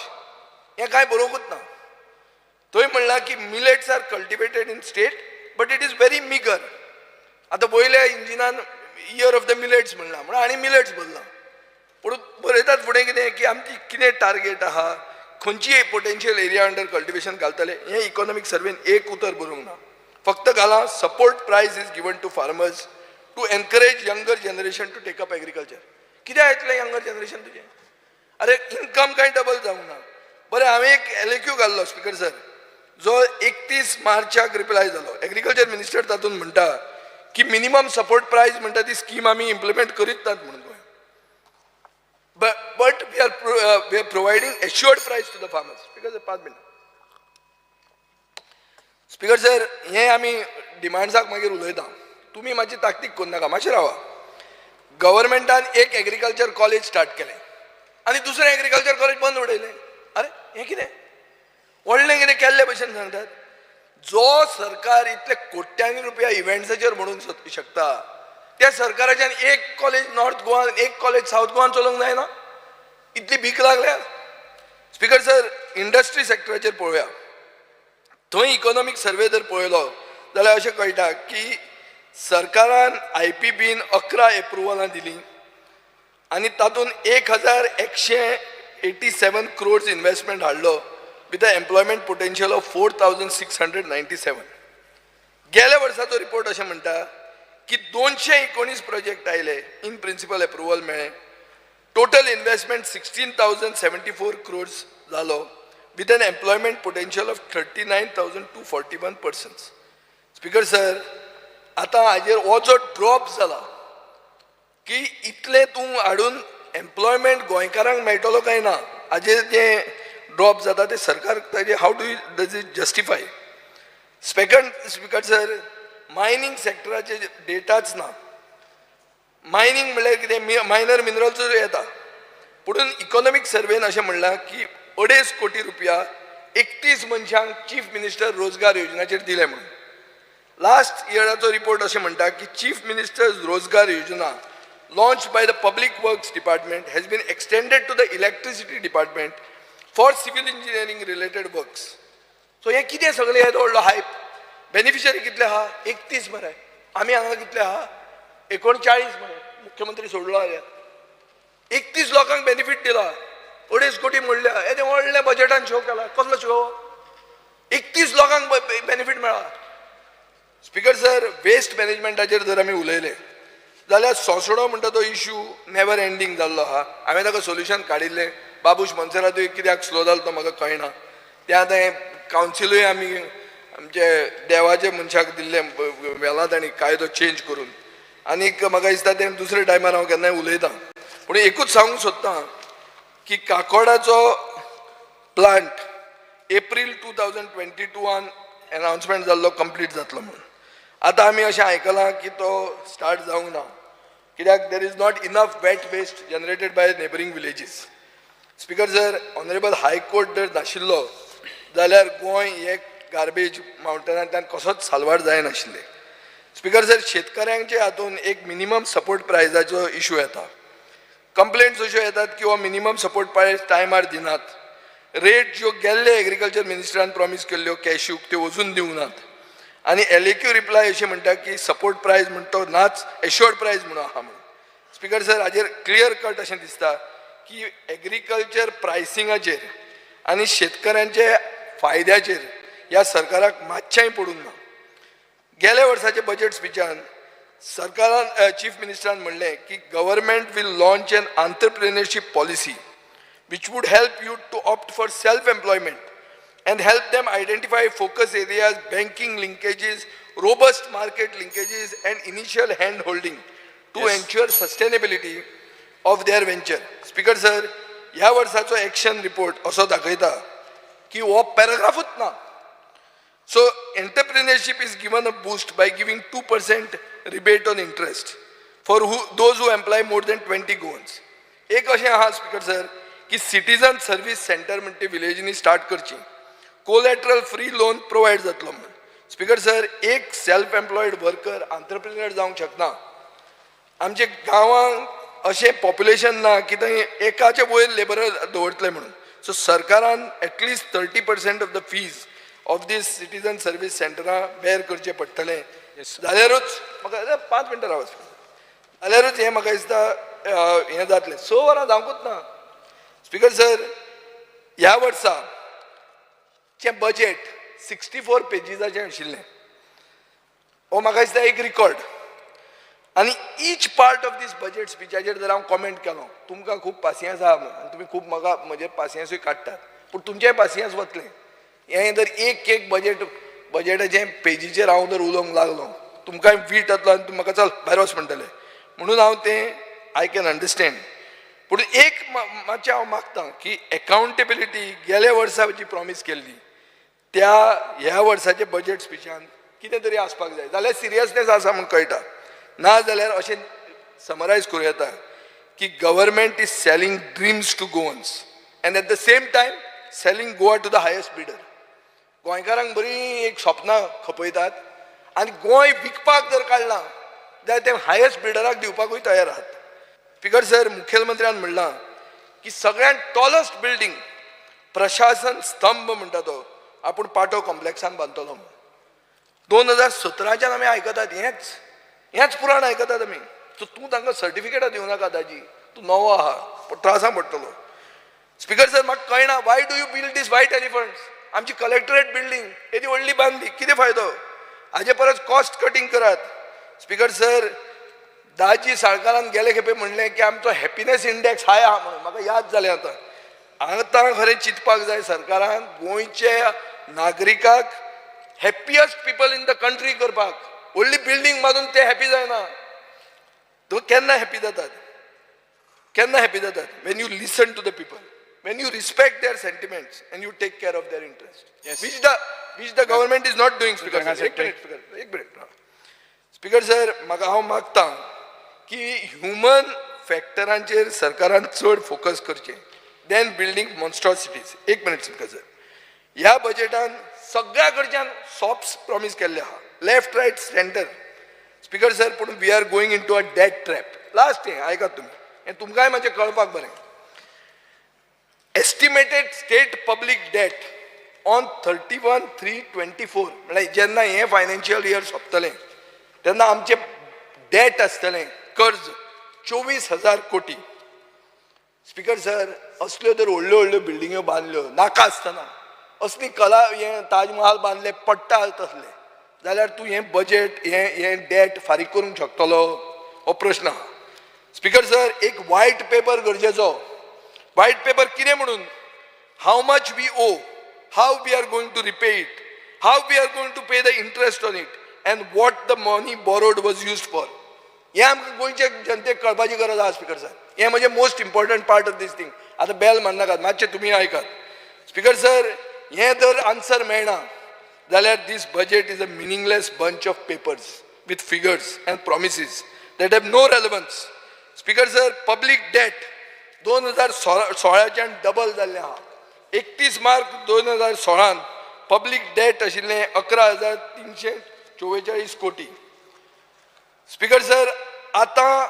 हें कांय बरोवंकूच ना. थंय म्हणलां की millets are cultivated in state but it is very meagre. आतां पयल्या इंजिनान इयर ऑफ द मिलेट्स म्हणलां म्हणून आनी मिलेट्स बरयलां. पूण बरयतात फुडें कितें की आमची कितें टार्गेट आहा, खंयची पोटेन्शियल एरिया अंडर कल्टिवेशन घालतले, हें इकॉनॉमिक सर्वेन एक उतर बरोवंक ना. फक्त घालां support price is given to farmers to encourage younger generation to take up agriculture. कित्याक येतलें यंगर जनरेशन तुजें? अरे इन्कम कांय डबल जावंक ना. बरें, हांवें एक LAQ घाल्लो स्पीकर सर, जो 31 मार्चाक रिप्लाय जालो. एग्रीकल्चर मिनिस्टर तातूंत म्हणटा की मिनिमम सपोर्ट प्रायस म्हणटा ती स्कीम आमी इम्प्लिमेंट करीत नात म्हणून. but we are providing assured price to the farmers. Speaker sir, 5 minutes. Speaker sir, हे आमी डिमांड्साक मागीर उलयता. तुमी मातशी ताकतीक करून नाका, मातशें रावा. गव्हर्मेंटान एक एग्रीकल्चर कॉलेज स्टार्ट केलें आनी दुसरें एग्रीकल्चर कॉलेज बंद उडयलें. अरे हें कितें? व्हडलें कितें केल्ले भशेन सांगतात. जो सरकार इतले कोट्यांनी रुपया इव्हेंट्साचेर म्हणूंक शकता, त्या सरकाराच्यान एक कॉलेज नॉर्थ गोवान, एक कॉलेज साऊथ गोवान चलोवंक जायना? इतली भीक लागल्या? स्पीकर सर, इंडस्ट्री सेक्टराचेर पळोवया. थंय इकॉनॉमिक सर्वे जर पळयलो जाल्यार अशें कळटा की सरकारान IPBन 11 एप्रुवलां दिलीं आनी तातूंत 1187 crores इन्व्हेस्टमेंट हाडलो with a employment potential of 4697. गेल्या वर्साचो रिपोर्ट अशें म्हणटा की 219 प्रोजेक्ट आयले, इन प्रिन्सिपल एप्रुवल मेळ्ळें. टोटल इन्व्हेस्टमेंट 16,074 crores जालो with an employment potential of 39,241 persons. Speaker sir, आता हाजेर हो जो ड्रॉप जाला की इतले तूं हाडून एम्प्लॉयमेंट गोंयकारांक मेळटलो काय ना, हाजेर जे ड्रॉप जाता ते सरकार ताजे how does it justify? Second speaker sir, mining सेक्टराचे डेटाच ना. मायनिंग म्हणल्यार कितें? मायनर मिनरल्स येता. पुणून इकॉनॉमिक सर्वेन अशें म्हणलां की 2.5 कोटी रुपया 31 मनशांक चीफ मिनिस्टर रोजगार योजनेचेर दिले म्हणून. लास्ट इयराचो रिपोर्ट अशें म्हणटा की चीफ मिनिस्टर्स रोजगार योजना launch by the public works department has been extended to the electricity department for civil engineering related works. So हे कितें सगळें येदो व्हडलो हायप? बेनिफिशरी कितले आहा? 31 मरे. आमी हांगा कितले आहा? 39 मरे. मुख्यमंत्री सोडलो जाल्यार 31 लोकांक बेनिफीट दिला. 2.5 कोटी म्हणल्या. हे व्हडल्या बजेटान शो केला. कसलो शो? 31 लोकांक बेनिफीट मेळ्ळा. स्पीकर सर, वेस्ट मॅनेजमेंटाचेर जर आमी उलयले जाल्यार सोंसडो म्हणटा तो इश्यू नेवर एंडींग जाल्लो आहा. हांवें ताका सोल्युशन काडिल्लें. बाबूश मनसरातूय कित्याक स्लो जालो तो म्हाका कळना. तें आतां हें कावन्सिलूय आमी आमचे देवाचे मनशाक दिल्ले वेला तांणी कायदो चेंज करून. आनीक म्हाका दिसता तें दुसरे टायमार हांव केन्नाय उलयतां. पूण एकूच सांगूंक सोदतां की काकोडाचो प्लांट एप्रील 2022 अनाउन्समेंट जाल्लो कंप्लीट जातलो म्हणून. आतां आमी अशें आयकलां की तो स्टार्ट जावंक ना कित्याक there is not enough wet waste generated by neighbouring villages. Speaker sir, honourable high court जर नाशिल्लो जाल्यार गोंय हे गार्बेज मावंटनांतल्यान कसोच साल्वार जायनाशिल्लें. स्पीकर सर, शेतकऱ्यांच्या हातून एक मिनिमम सपोर्ट प्रायजाचो इश्यू येता. कंप्लेंट्स अश्यो येतात की हो मिनिमम सपोर्ट प्रायस टायमार दिनात. रेट ज्यो गेल्ले एग्रीकल्चर मिनिस्टरान प्रॉमिस केल्ल्यो कॅश्यूक त्यो अजून दिवंक नात. आनी LAQ रिप्लाय अशें म्हणटा की सपोर्ट प्रायस म्हणटा तो नाच, एश्योर्ड प्रायस म्हणून आहा म्हणून. स्पीकर सर, हाजेर क्लियर कट अशें दिसता की एग्रीकल्चर प्रायसिंगाचेर आनी शेतकऱ्यांच्या फायद्याचेर ह्या सरकाराक मातशेंय पडूंक ना. गेल्या वर्साच्या बजेट स्पिचान सरकारान चीफ मिनिस्टरान म्हणलें की government will launch an entrepreneurship policy which would help you to opt for self-employment and help them identify focus areas, banking linkages, robust market linkages and initial hand holding to ensure sustainability of their venture. Speaker sir, ह्या वर्साचो action report असो दाखयता की हो पॅराग्राफूच ना. So entrepreneurship is given a boost by giving 2% rebate on interest for those who employ more than 20 goans. एक अशें आहा स्पीकर सर की सिटीजन सर्वीस सेंटर म्हणटे विलेजींनी स्टार्ट करची. कोलॅटरल फ्री लोन प्रोवायड जातलो म्हणून. स्पीकर सर, एक सेल्फ एम्प्लॉयड वर्कर एंटरप्रेन्युअर जावंक शकना. आमचे गांवांक अशें पॉप्युलेशन ना की थंय एकाचे वयर लेबर दवरतले म्हणून. सो सरकारान at least 30% of the fees of this citizen service सेंटरां बेर करचें पडटलें. जाल्यारूच म्हाका 5 मिनटां राव जाल्यारूच हें म्हाका दिसता हें जातलें. 6 वरां जावंकूच ना. स्पीकर सर, ह्या वर्साचें बजेट 64 पेजीसाचें आशिल्लें. हो म्हाका दिसता एक रिकॉर्ड. आनी each part of this budget स्पिचाचेर जर हांव कॉमेंट केलो, तुमकां खूब पासियन्स आहा आनी तुमी खूब म्हाका म्हजे पासियन्सूय काडटात, पूण तुमचेय पासियन्स वतलें. हें जर एक बजेटाचें पेजीचेर हांव जर उलोवंक लागलो, तुमकांय वीट येतलो आनी तुमी म्हाका चल भायर वच म्हणटले. म्हणून हांव तें आय कॅन अंडरस्टँड. पूण एक मातशें हांव मागतां की एकाउंटेबिलिटी गेल्या वर्सा जी प्रॉमिस केल्ली त्या ह्या वर्साचे बजेट स्पिचान कितें तरी आसपाक जाय जाल्यार सिरियसनेस आसा म्हूण कळटा ना जाल्यार अशें समरायज करूं येता की government is selling dreams to Goans and at the same time selling Goa to the highest bidder. गोंयकारांक बरी एक स्वप्नां खपयतात आनी गोंय विकपाक जर काडलां जाल्यार ते हायेस्ट बिडराक दिवपाकूय तयार आहात. स्पीकर सर, मुखेलमंत्र्यान म्हणलां की सगळ्यात टॉलस्ट बिल्डींग प्रशासन स्तंभ म्हणटा तो आपूण पाटो कॉम्प्लेक्सान बांदतलो म्हणून. 2017च्यान आमी आयकतात हेच पुराण आयकतात आमी. सो तूं तांकां सर्टिफिकेटां दिवं नाका ताजी, तूं नवो आहा, त्रासां पडटलो. स्पीकर सर, म्हाका कळना why do you build these white elephants. आमची कलेक्टरेट बिल्डींग येदी व्हडली बांदली, कितें फायदो? हाजे परस कॉस्ट कटींग करात. स्पीकर सर, दाजी साळकारान गेले खेपे म्हणलें की आमचो हॅपिनेस इंडेक्स हाय आहा म्हणून. म्हाका याद जालें आतां खरें चिंतपाक जाय सरकारान गोंयचे नागरिकाक हॅपियस्ट पीपल इन द कंट्री करपाक. व्हडली बिल्डींग बांदून ते हॅपी जायना. तो केन्ना हॅपी जातात? When you listen to the people, when you respect their sentiments and you take care of their interest, which the government is not doing. Speaker sir, एक minute. Speaker sir, म्हाका हांव मागतां की human फॅक्टरांचेर सरकारान चड focus करचें then building मॉन्स्ट्रॉसिटीज. एक minute speaker sir, ह्या बजेटान सगळ्या कडच्यान सॉफ्ट प्रॉमिस केल्ले आहा, left right centre. Speaker sir, पूण we are going into a debt trap. Last हें आयकात तुमी, हें तुमकांय मातशें कळपाक बरें. Estimated state public debt on 31/3/24 म्हळ्यार जेन्ना हें फायनान्शियल इयर सोंपतलें तेन्ना आमचें डेट आसतलें, कर्ज 24,000 कोटी. स्पीकर सर, असल्यो जर व्हडल्यो व्हडल्यो बिल्डिंग्यो बांदल्यो नाका आसतना, असली कला हें ताजमहाल बांदले पडटा तसले, जाल्यार तूं हें बजेट हें डेट फारीक करूंक शकतलो? हो प्रश्न आहा. स्पीकर सर, एक व्हायट पेपर गरजेचो. व्हायट पेपर कितें म्हणून? How much we owe, how we are going to repay it, how we are going to pay the interest on it, and what the money borrowed was used for. हे आमकां गोंयच्या जनतेक कळपाची गरज आहा. Speaker sir, हें म्हणजे most important part of this thing. आतां bell मारनाकात, मातशें तुमी आयकात. स्पीकर सर, हें जर आन्सर मेळना जाल्यार this budget is a meaningless bunch of papers with figures and promises that have no relevance. Speaker sir, public debt 2016च्यान डबल जाल्लें आहा. 31 मार्च 2016 पब्लीक डेट आशिल्लें 11,344 कोटी. स्पीकर सर, आतां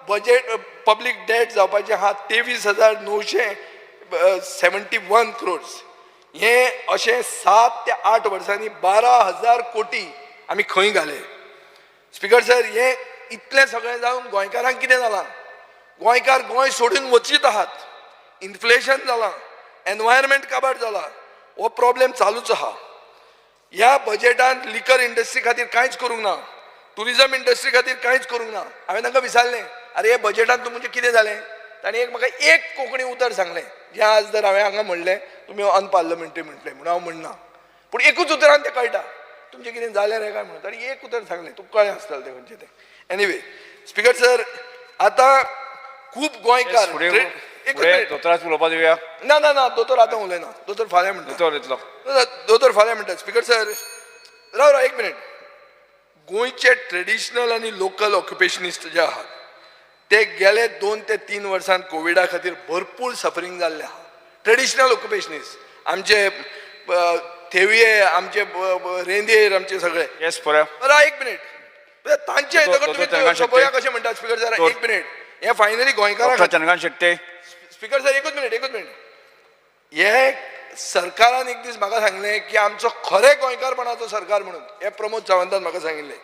बजेट पब्लीक डेट जावपाचें आहा 23,971 crores. हें अशें 7 ते 8 वर्सांनी 12,000 कोटी आमी खंय घाले. स्पीकर सर, हें इतलें सगळें जावन गोंयकारांक कितें जालां? गोंयकार गोंय सोडून वचीत आहात. इन्फ्लेशन जालां, एनवायरमेंट काबार जाला, हो प्रॉब्लेम चालूच आहा. ह्या बजेटान लिकर इंडस्ट्री खातीर कांयच करूंक ना, टुरिजम इंडस्ट्री खातीर कांयच करूंक ना. हांवें तांकां विचारलें, अरे हे बजेटान तुमचें कितें जालें? तांणी म्हाका एक कोंकणी उतर सांगलें, जें आज जर हांवें हांगा म्हणलें तुमी अनपार्लमेंटरी म्हटलें म्हणून हांव म्हणना, पूण एकूच उतरान तें कळटा तुमचें कितें जालें रे काय म्हणून. तांणी एक उतर सांगलें, तुका कळ्ळें आसतलें तें खंयचें तें. एनिवे स्पीकर सर, आतां खूब गोंयकार दोतोराच उलोवपा दिवया. ना ना ना, दोतोर आतां उलयना, दोतोर फाल्यां म्हणटा. दोतोर फाल्यां म्हणटा. स्पीकर सर, राव एक मिनीट. गोंयचे ट्रेडिशनल आनी लोकल ऑक्युपेशनिस्ट जे आहात ते गेले 2 ते 3 वर्सांत कोविडा खातीर भरपूर सफरींग जाल्लें आहा. ट्रेडिशनल ऑक्युपेशनिस्ट आमचे थेवये, आमचे रेंदेर, आमचे सगळे. येस पळय. एक मिनीट, तांचे सोपया कशें म्हणटा? स्पीकर सर, एक मिनीट. हे फायनली गोंयकारांक चंद्रकांत शेट्टे. स्पीकर सर, एकूच मिनीट. हे सरकारान एक दीस म्हाका सांगलें की आमचो खरें गोंयकारपणाचो सरकार म्हणून. हे प्रमोद सावंतान म्हाका सांगिल्लें.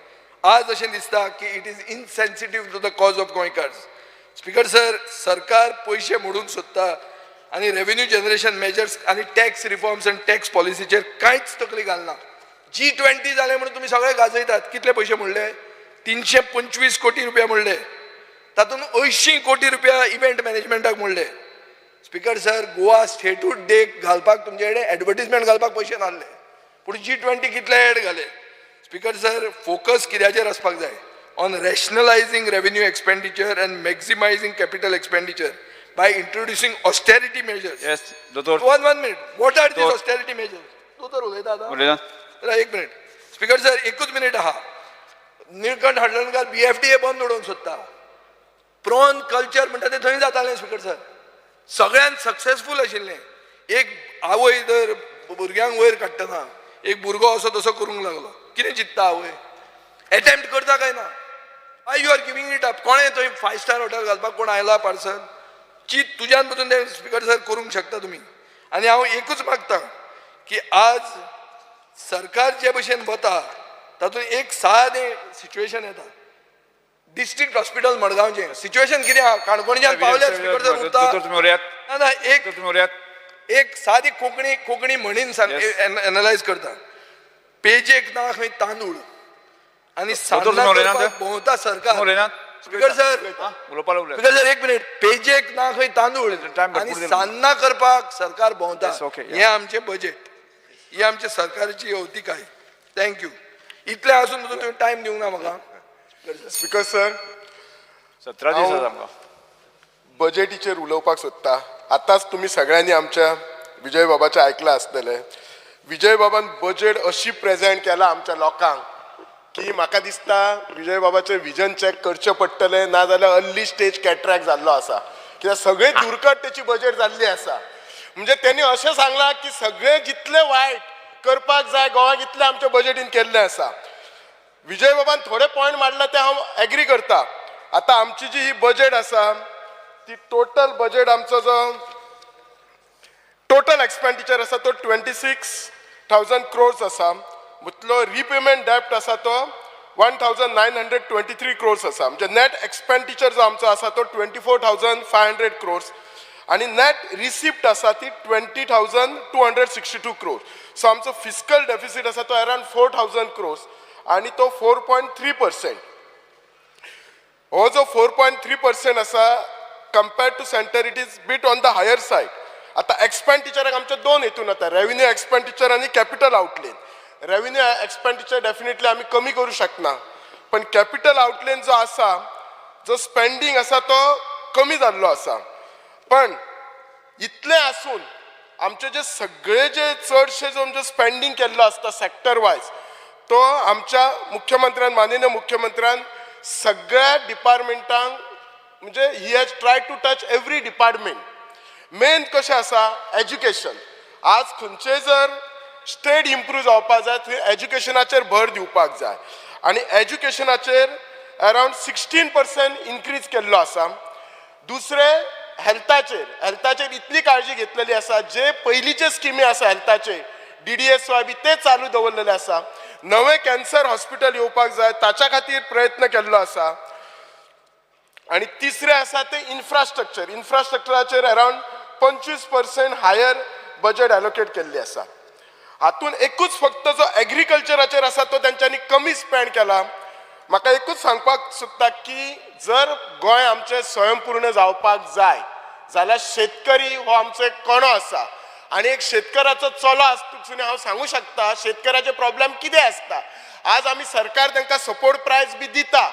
आज अशें दिसता की it is insensitive to the cause of Goenkars. Speaker sir, सरकार पयशे मोडूंक सोदता आनी रेव्हेन्यू जनरेशन मेजर्स आनी टॅक्स रिफॉर्म्स आनी टॅक्स पॉलिसीचेर कांयच तकली घालना. G20 जालें म्हणून तुमी सगळे गाजयतात. कितले पयशे मोडले? 325 कोटी रुपया मोडले. तातूंत 80 कोटी रुपया इव्हेंट मॅनेजमेंटाक मोडले. स्पीकर सर, गोवा स्टेटूड डे घालपाक तुमचे कडेन एडवर्टिजमेंट घालपाक पयशे नासले, पूण G20 कितले एड घाले. स्पीकर सर, फोकस कित्याचेर आसपाक जाय? On rationalising revenue expenditure and maximising capital expenditure by introducing austerity measures. Yes, दोतोर. One minute. What are these Doctor. austerity measures? दोतोर उलयता आतां? उलयता. एक मिनिट. स्पीकर सर एकूच मिनिट आहा. निळकंठ हळदणकर BFTA बंद उडोवंक सोदता. प्रॉन कल्चर म्हणटा तें थंय जातालें स्पीकर सर. सगळ्यात सक्सेसफूल आशिल्लें. एक आवय जर भुरग्यांक वयर काडटना एक भुरगो असो तसो करूंक लागलो. कितें चिंतता आवय? अटेम्प्ट करता काय ना? I you are giving it up. कोणें थंय 5 स्टार हॉटेल घालपाक कोण आयला पार्सल? चित तुज्यान पसून ते स्पीकर सर करूंक शकता तुमी. आनी हांव एकूच मागता की आज सरकार जे भशेन वता तातूंत एक सादें सिच्युएशन येता. डिस्ट्रिक्ट हॉस्पिटल मडगांवचें सिच्युएशन कितें आहा? काणकोणच्यान पावल्यार स्पीकर सर उरता. दोतोर तुम्ही उलयात. ना दोतोर तुम्ही उलयात. एक सादी कोंकणी म्हणीन एनालायज करता. पेजेक ना खंय तांदूळ आनी सान्नां करपाक भोंवता सरकार. उलयनात. स्पीकर सर उलोवपाक उलयात. स्पीकर सर एक मिनिट. पेजेक ना खंय तांदूळ आनी सान्नां करपाक सरकार भोंवता. हें आमचें बजेट. ही आमच्या सरकारची अवतिकाय. थँक्यू. इतलें आसून सुद्दां तुवें टायम दिवंक ना म्हाका. स्पीकर सर 17 दीस जाता आमकां. बजेटीचेर उलोवपाक सोदता. आतांच तुमी सगळ्यांनी आमच्या विजय बाबाचें आयकलां आसतलें. विजय बाबान बजेट अशी प्रेझेंट केला आमच्या लोकांक की म्हाका दिसता विजय बाबाचें विजन चॅक करचें पडटलें नाजाल्यार अर्ली स्टेज कॅट्रॅक्ट जाल्लो आसा. कित्याक सगळी दुर्कट तेची बजेट जाल्ली आसा. म्हणजे त्यांनी अशें सांगलां की सगळें जितलें वायट करपाक जाय गोंयाक इतलें आमच्या बजेटीन केल्लें आसा. विजय बाबान थोडे पॉयंट मांडला ते हांव एग्री करता. आतां आमची जी ही बजेट आसा ती टोटल बजेट आमचो जो टोटल एक्सपेंडिचर आसा तो 26,000 crores आसा. मुतलो रिपेमेंट डेप्ट आसा तो 1,923 crores आसा. म्हणजे नेट एक्सपेंडिचर जो आमचो आसा तो 24,500 crores आणि नेट रिसिप्ट आसा ती 20,262 crores. सो आमचो फिस्कल डेफिसीट आसा तो अराउंड 4,000 crores आणि तो 4.3%. हो जो 4.3% आसा compared to centre it is bit on the higher side. आता एक्सपेंडिचराक आमचे दोन हेतून येता. रेव्हेन्यू एक्सपेंडिचर आणि capital outlay. Revenue expenditure definitely आमी कमी करू शकना पण कॅपिटल आउटलेन जो आसा जो स्पेंडींग आसा तो कमी जाल्लो आसा. पण इतलें आसून आमचे जे सगळे जे चडशे जो आमचे स्पेंडींग केल्लो आसता सेक्टर वायज तो आमच्या मुख्यमंत्र्यान माननीय मुख्यमंत्र्यान सगळ्या डिपार्टमेंटांक म्हणजे he has try to touch every department. Main कशें आसा एज्युकेशन. आज खंयचेय जर स्टेट इम्प्रूव जावपाक जाय थंय एज्युकेशनाचेर भर दिवपाक जाय आनी एज्युकेशनाचेर अरावंड 16% इन्क्रीज केल्लो आसा. दुसरें हेल्थाचेर इतली काळजी घेतलेली आसा. जे पयलींचे स्किमी आसा हेल्थाचे DDSY बी ते चालू दवरलेले आसा. नवें कॅन्सर हॉस्पिटल येवपाक जाय ताच्या खातीर प्रयत्न केल्लो आसा. आणि तिसरें आसा ते इन्फ्रास्ट्रक्चराचेर अरावंड 25% हायर बजेट एलोकेट केल्ली आसा. हातून एकूच फक्त जो एग्रीकल्चराचेर आसा तो तेंच्यांनी कमी स्पेंड केला. म्हाका एकूच सांगपाक सोदता की जर गोंय आमचें स्वयंपूर्ण जावपाक जाय जाल्यार शेतकरी हो आमचो एक कणो आसा आणि एक शेतकाराचो चलो आसतसून हांव सांगू शकता शेतकाराचे प्रॉब्लेम कितें आसता. आज आमी सरकार तांकां सपोर्ट प्रायस बी दिता.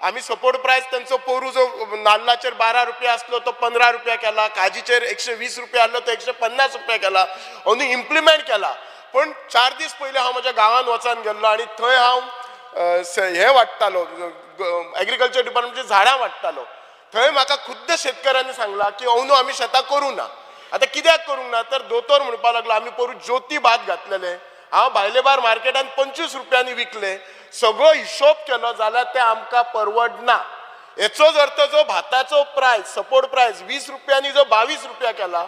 आमी सपोर्ट प्रायस त्यांचो पोरू जो नाल्लाचेर 12 रुपया आसलो तो 15 रुपया केला. काजीचेर 120 रुपया आसलो तो 150 रुपया केला. अंदू इम्प्लिमेंट केला. पण 4 दीस पयलीं हांव म्हज्या गांवांत वचून गेल्लो आनी थंय हांव हे वाडटालो एग्रीकल्चर डिपार्टमेंटची झाडां वाडटालो. थंय म्हाका खुद्द शेतकाऱ्यांनी सांगला की अंदू आमी शेतां करूं ना. आतां कित्याक करूंक ना तर दोतोर म्हणपाक लागलो आमी पोरू ज्योती भात घातलेले. हांव भायले बार मार्केटान 25 रुपयांनी विकले. सगळो हिशोब केलो जाल्यार ते आमकां परवडना. हेचोच अर्थ जो भाताचो प्रायस सपोर्ट प्रायस 20 रुपयांनी जो 22 रुपया केला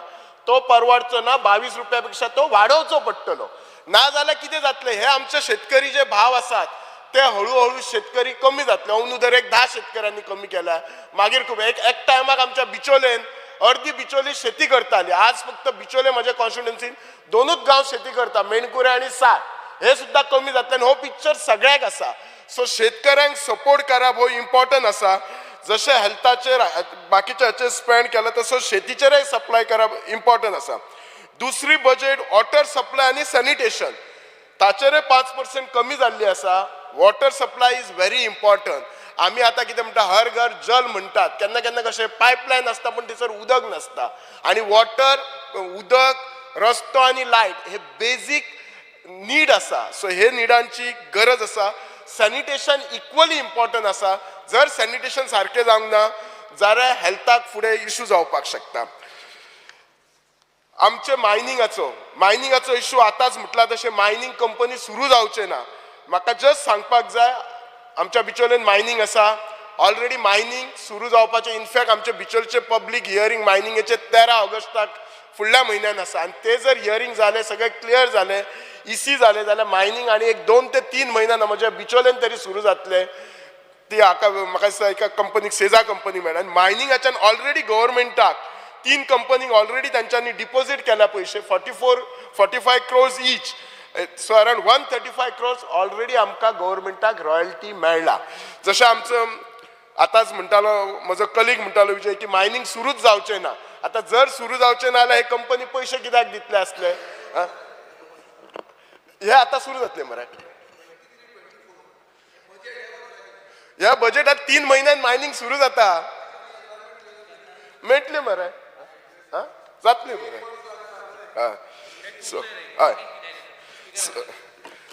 तो परवडचो ना. 22 रुपया पेक्षा तो वाडोवचो पडटलो. ना जाल्यार कितें जातलें हे आमचे शेतकरी जे भाव आसात ते हळूहळू शेतकरी कमी जातले. अंदू दर एक 10 शेतकऱ्यांनी कमी केला. मागीर खूब एक टायमाक आमच्या बिचोलेन अर्दी बिचोली शेती करताली. आज फक्त बिचोले म्हज्या कॉन्स्टिट्युएन्सीन 2च गांव शेती करता मेणकुरे आनी साळ. हे सुद्धा कमी जातले आनी हो पिक्चर सगळ्याक आसा. सो शेतकऱ्यांक सपोर्ट करप हो इम्पॉर्टंट आसा. जशें हेल्थाचेर बाकीच्या हाचेर स्पेंड केला तसो शेतीचेरय सप्लाय करप इम्पॉर्टंट आसा. दुसरी बजेट वॉटर सप्लाय आनी सॅनिटेशन ताचेरय 5% कमी जाल्ली आसा. Water supply is very important. आमी आतां कितें म्हणटा हर घर जल म्हणटात केन्ना केन्ना कशें पायपलायन आसता पण थंयसर उदक नासता आनी वॉटर उदक रस्तो आनी लायट हे बेजीक नीड आसा सो हे निडांची गरज आसा सॅनिटेशन इक्वली इम्पॉर्टंट आसा जर सॅनिटेशन सारकें जावंक ना जाल्यार हेल्थाक फुडें इश्यू जावपाक शकता आमचे मायनिंगाचो इश्यू आतांच म्हटला तशें मायनिंग कंपनी सुरू जावचे ना म्हाका जस्ट सांगपाक जाय आमच्या बिचोलेन मायनिंग आसा ऑलरेडी मायनिंग सुरू जावपाचें इनफॅक्ट आमचे बिचोलचे पब्लीक हियरींग मायनिंगेचे 13 ऑगस्टाक फुडल्या म्हयन्यान आसा आनी ते जर हियरींग जालें सगळें क्लियर जालें इसी जालें जाल्यार मायनिंग आनी एक 2 ते 3 म्हयन्यान म्हज्या बिचोलेन तरी सुरू जातलें ती म्हाका दिसता एका कंपनीक सेजा कंपनी मेळ्ळा आनी मायनिंगाच्यान ऑलरेडी गव्हर्मेंटाक 3 कंपनीक ऑलरेडी तांच्यांनी डिपॉझिट केला पयशे 45 crores each so around 135 crores already आमकां गव्हर्मेंटाक रॉयल्टी मेळ्ळा जशें आमचो आतांच म्हणटालो म्हजो कलीग म्हणटालो विजय की मायनिंग सुरूच जावचें ना आतां जर सुरू जावचें ना जाल्यार हे कंपनी पयशे कित्याक दितले आसले हे आतां सुरू जातले मरे ह्या बजेटात 3 म्हयन्यान मायनिंग सुरू जाता मेळटले मरे जातले मरे हय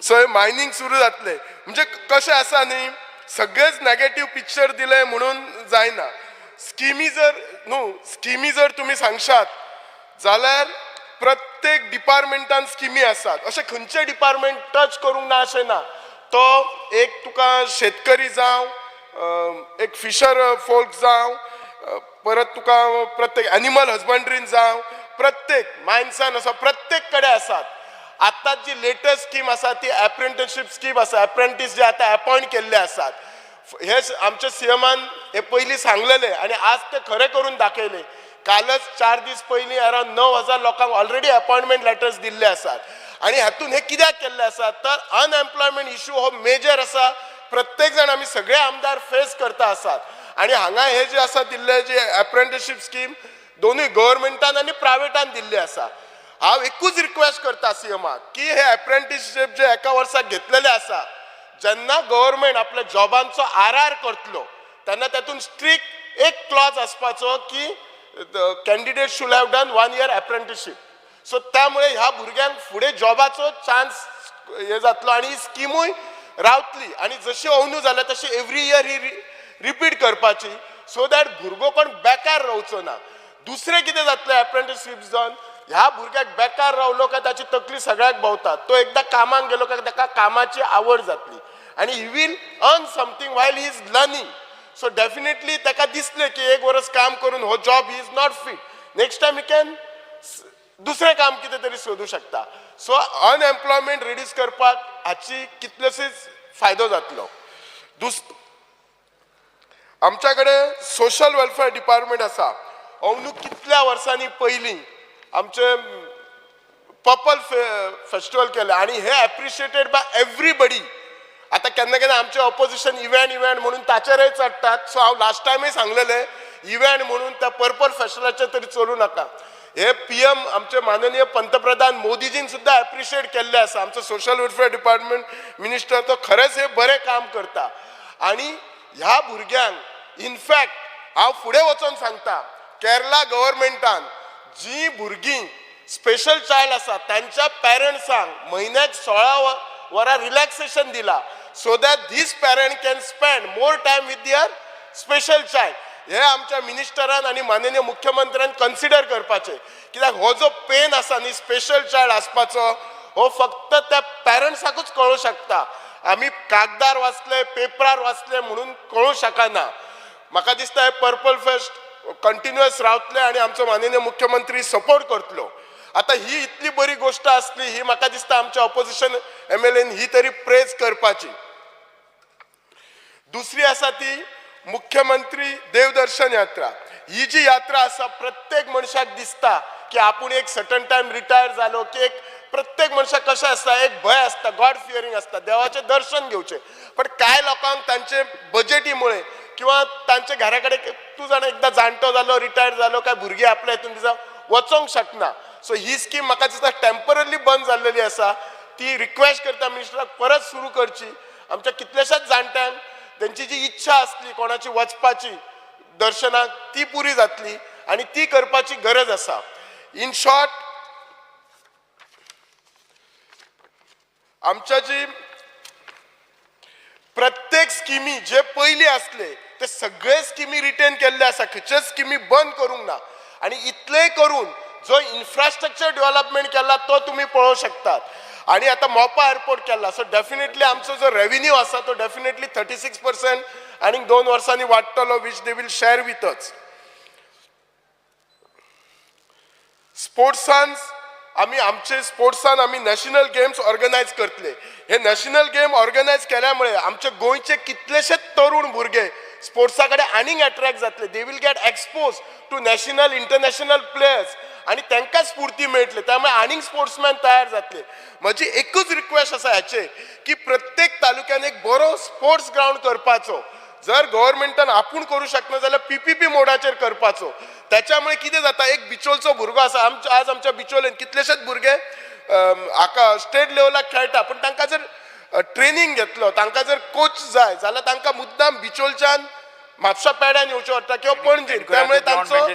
सो मायनिंग सुरू जातले म्हणजे कशें आसा न्ही सगळेच नेगेटिव्ह पिक्चर दिले म्हणून जायना स्किमी जर तुम्ही सांगशात जाल्यार प्रत्येक डिपार्टमेंटान स्किमी आसात अशें खंयचें डिपार्टमेंट टच करूंक ना अशें ना तो एक तुका शेतकरी जावं एक फिशर फोल्क जावं परत तुका प्रत्येक एनिमल हजबंड्रीन जावं प्रत्येक मायन्सान आसा प्रत्येक कडेन आसात आतां जी लेटेस्ट स्कीम आसा ती एप्रेंटिसशीप स्कीम आसा एप्रेंटीस जे आतां अपॉइंट केल्ले आसात हे आमच्या सीएमान हे पयलीं सांगलेले आनी आज ते खरें करून दाखयले कालच 4 दीस पयलीं अरावंड 9,000 लोकांक ऑलरेडी अपॉइंटमेंट लेटर्स दिल्ले आसात आनी हातून हे कित्याक केल्ले आसा तर अनएम्प्लॉयमेंट इश्यू हो मेजर आसा प्रत्येक जाण आमी सगळे आमदार फेस करता आसात आनी हांगा हे जे आसा दिल्ले जे एप्रेंटिसशीप स्कीम दोनूय गव्हर्मेंटान आनी प्रायवेटान दिल्ली आसा हांव एकूच रिक्वेस्ट करता सीएमाक की हे एप्रेंटिसशीप जे एका वर्साक घेतलेले आसा जेन्ना गव्हर्मेंट आपल्या जॉबांचो आर करतलो तेन्ना तातूंत स्ट्रिक्ट एक क्लॉज आसपाचो की candidate should have done 1 year apprenticeship so त्यामुळे ह्या भुरग्यांक फुडें जॉबाचो चान्स हे जातलो आनी ही स्किमूय रावतली आनी जशी ओनू जाल्या तशी एवरी इयर ही रिपीट करपाची सो दॅट भुरगो कोण बेकार रावचो ना दुसरें कितें जातलें एप्रेंटिसशीप जावन ह्या भुरग्याक बेकार रावलो काय ताची तकली सगळ्याक भोंवता तो एकदा कामाक गेलो काय ताका कामाची आवड जातली आनी he will earn something while he is learning so definitely ताका दिसलें की 1 वर्स काम करून हो job he is not fit next time he can दुसरें काम कितें तरी सोदूं शकता सो अनएम्प्लॉयमेंट रिड्यूस करपाक हाची कितलेशेच फायदो जातलो आमच्या कडेन सोशल वेलफेअर डिपार्टमेंट आसा अंदू कितल्या वर्सांनी पयलीं आमचे पर्पल फेस्टिवल केले आणि हे एप्रिशिएटेड बाय एवरीबडी आता केन्ना केन्ना आमचे ऑपोजिशन इव्हेंट म्हणून ताचेरय चडटात सो हांव लास्ट टायमूय सांगलेले इव्हेंट म्हणून त्या पर्पल फेस्टिवलाचेर तरी चलू नाका हे पीएम आमचे माननीय पंतप्रधान मोदीजीन सुद्धा एप्रिशिएट केल्ले आसा आमचो सोशल वेलफेअर डिपार्टमेंट मिनिस्टर तो खरेंच हे बरें काम करता आणि ह्या भुरग्यांक इनफॅक्ट हांव फुडें वचून सांगता केरला गव्हर्मेंटान जी भुरगीं स्पेशल चायल्ड आसा त्यांच्या पेरंट्सांक म्हयन्याक 16 वरां रिलॅक्सेशन दिला so that this parent can spend more time with their special child हे आमच्या मिनिस्टरान आणि माननीय मुख्यमंत्र्यान कन्सिडर करपाचे कित्याक हो जो पेन आसा न्ही स्पेशल चायल्ड आसपाचो हो फक्त त्या पेरंट्साकूच कळूं शकता आमी कागदार वाचले पेपरार वाचले म्हणून कळूं शकना म्हाका दिसता हे पर्पल फेस्ट कंटिन्युअस रावतले आणि आमचो माननीय मुख्यमंत्री सपोर्ट करतलो आता ही इतली बरी गोष्ट असली ही म्हाका दिसता आमच्या ऑपोजिशन एमएलएन ही तरी प्रेज करपाची दुसरी आसा ती मुख्यमंत्री देवदर्शन यात्रा ही जी यात्रा आसा प्रत्येक मनशाक दिसता की आपूण एक सर्टन टायम रिटायर जालो की एक प्रत्येक मनशाक कशें आसता एक भय आसता गॉड फियरिंग आसता देवाचें दर्शन घेवचें पण कांय लोकांक तांचे बजेटी मुळे किंवा तांचे घरा कडेन तूं जाण एकदां जाणटो जालो रिटायर जालो काय भुरगीं आपल्या हितून दिसा वचोंक शकना सो ही स्कीम म्हाका दिसता टेम्पररी बंद जाल्लेली आसा ती रिक्वेस्ट करता मिनिस्टराक परत सुरू करची आमच्या कितल्याशाच जाणट्यांक त्यांची जी इच्छा असली कोणाची वचपाची दर्शनाक ती पुरी जातली आणि ती करपाची गरज असा. इन शॉर्ट आमच्या जी प्रत्येक स्किमी जे पयली असले ते सगळे स्किमी रिटेन केल्ले आसा, खंयचे स्किमी बंद करूंक ना. आणि इतलें करून जो इन्फ्रास्ट्रक्चर डेव्हलपमेंट केला तो तुम्ही पळोवंक शकतात. आणि आता मोपा एअरपोर्ट केला, सो डेफिनेटली आमचो जो रेव्हेन्यू आसा तो डेफिनेटली 36% आणि 2 वर्सांनी वाडटलो, which they will share with us. स्पोर्ट्सान आम्ही नॅशनल गेम्स ऑर्गनायज करतले. हे नॅशनल गेम ऑर्गनायज केल्यामुळे आमचे गोंयचे कितलेशेच तरुण भुरगे स्पोर्ट्सा कडेन आनीक अट्रॅक्ट जातले. They will get expose to national international players आणि तांकां स्फूर्ती मेळटली, त्यामुळे आनीक स्पोर्ट्समॅन तयार जातले. म्हजी एकूच रिक्वेस्ट आसा हाचे की प्रत्येक तालुक्यान एक बरो स्पोर्ट्स ग्राउंड करपाचो. जर गव्हर्मेंटान आपूण करू शकना जाल्यार PPP मोडाचेर करपाचो. त्याच्यामुळे कितें जाता, एक बिचोलचो भुरगो आसा, आज आमच्या बिचोलेन कितलेशेच भुरगे स्टेट लेवलाक खेळटा, पण तांकां जर ट्रेनिंग घेतलो, तांकां जर कोच जाय जाल्यार तांकां मुद्दाम बिचोलच्यान म्हापसा पेड्यान येवचें पडटा किंवा पणजेन. त्यामुळे तांचो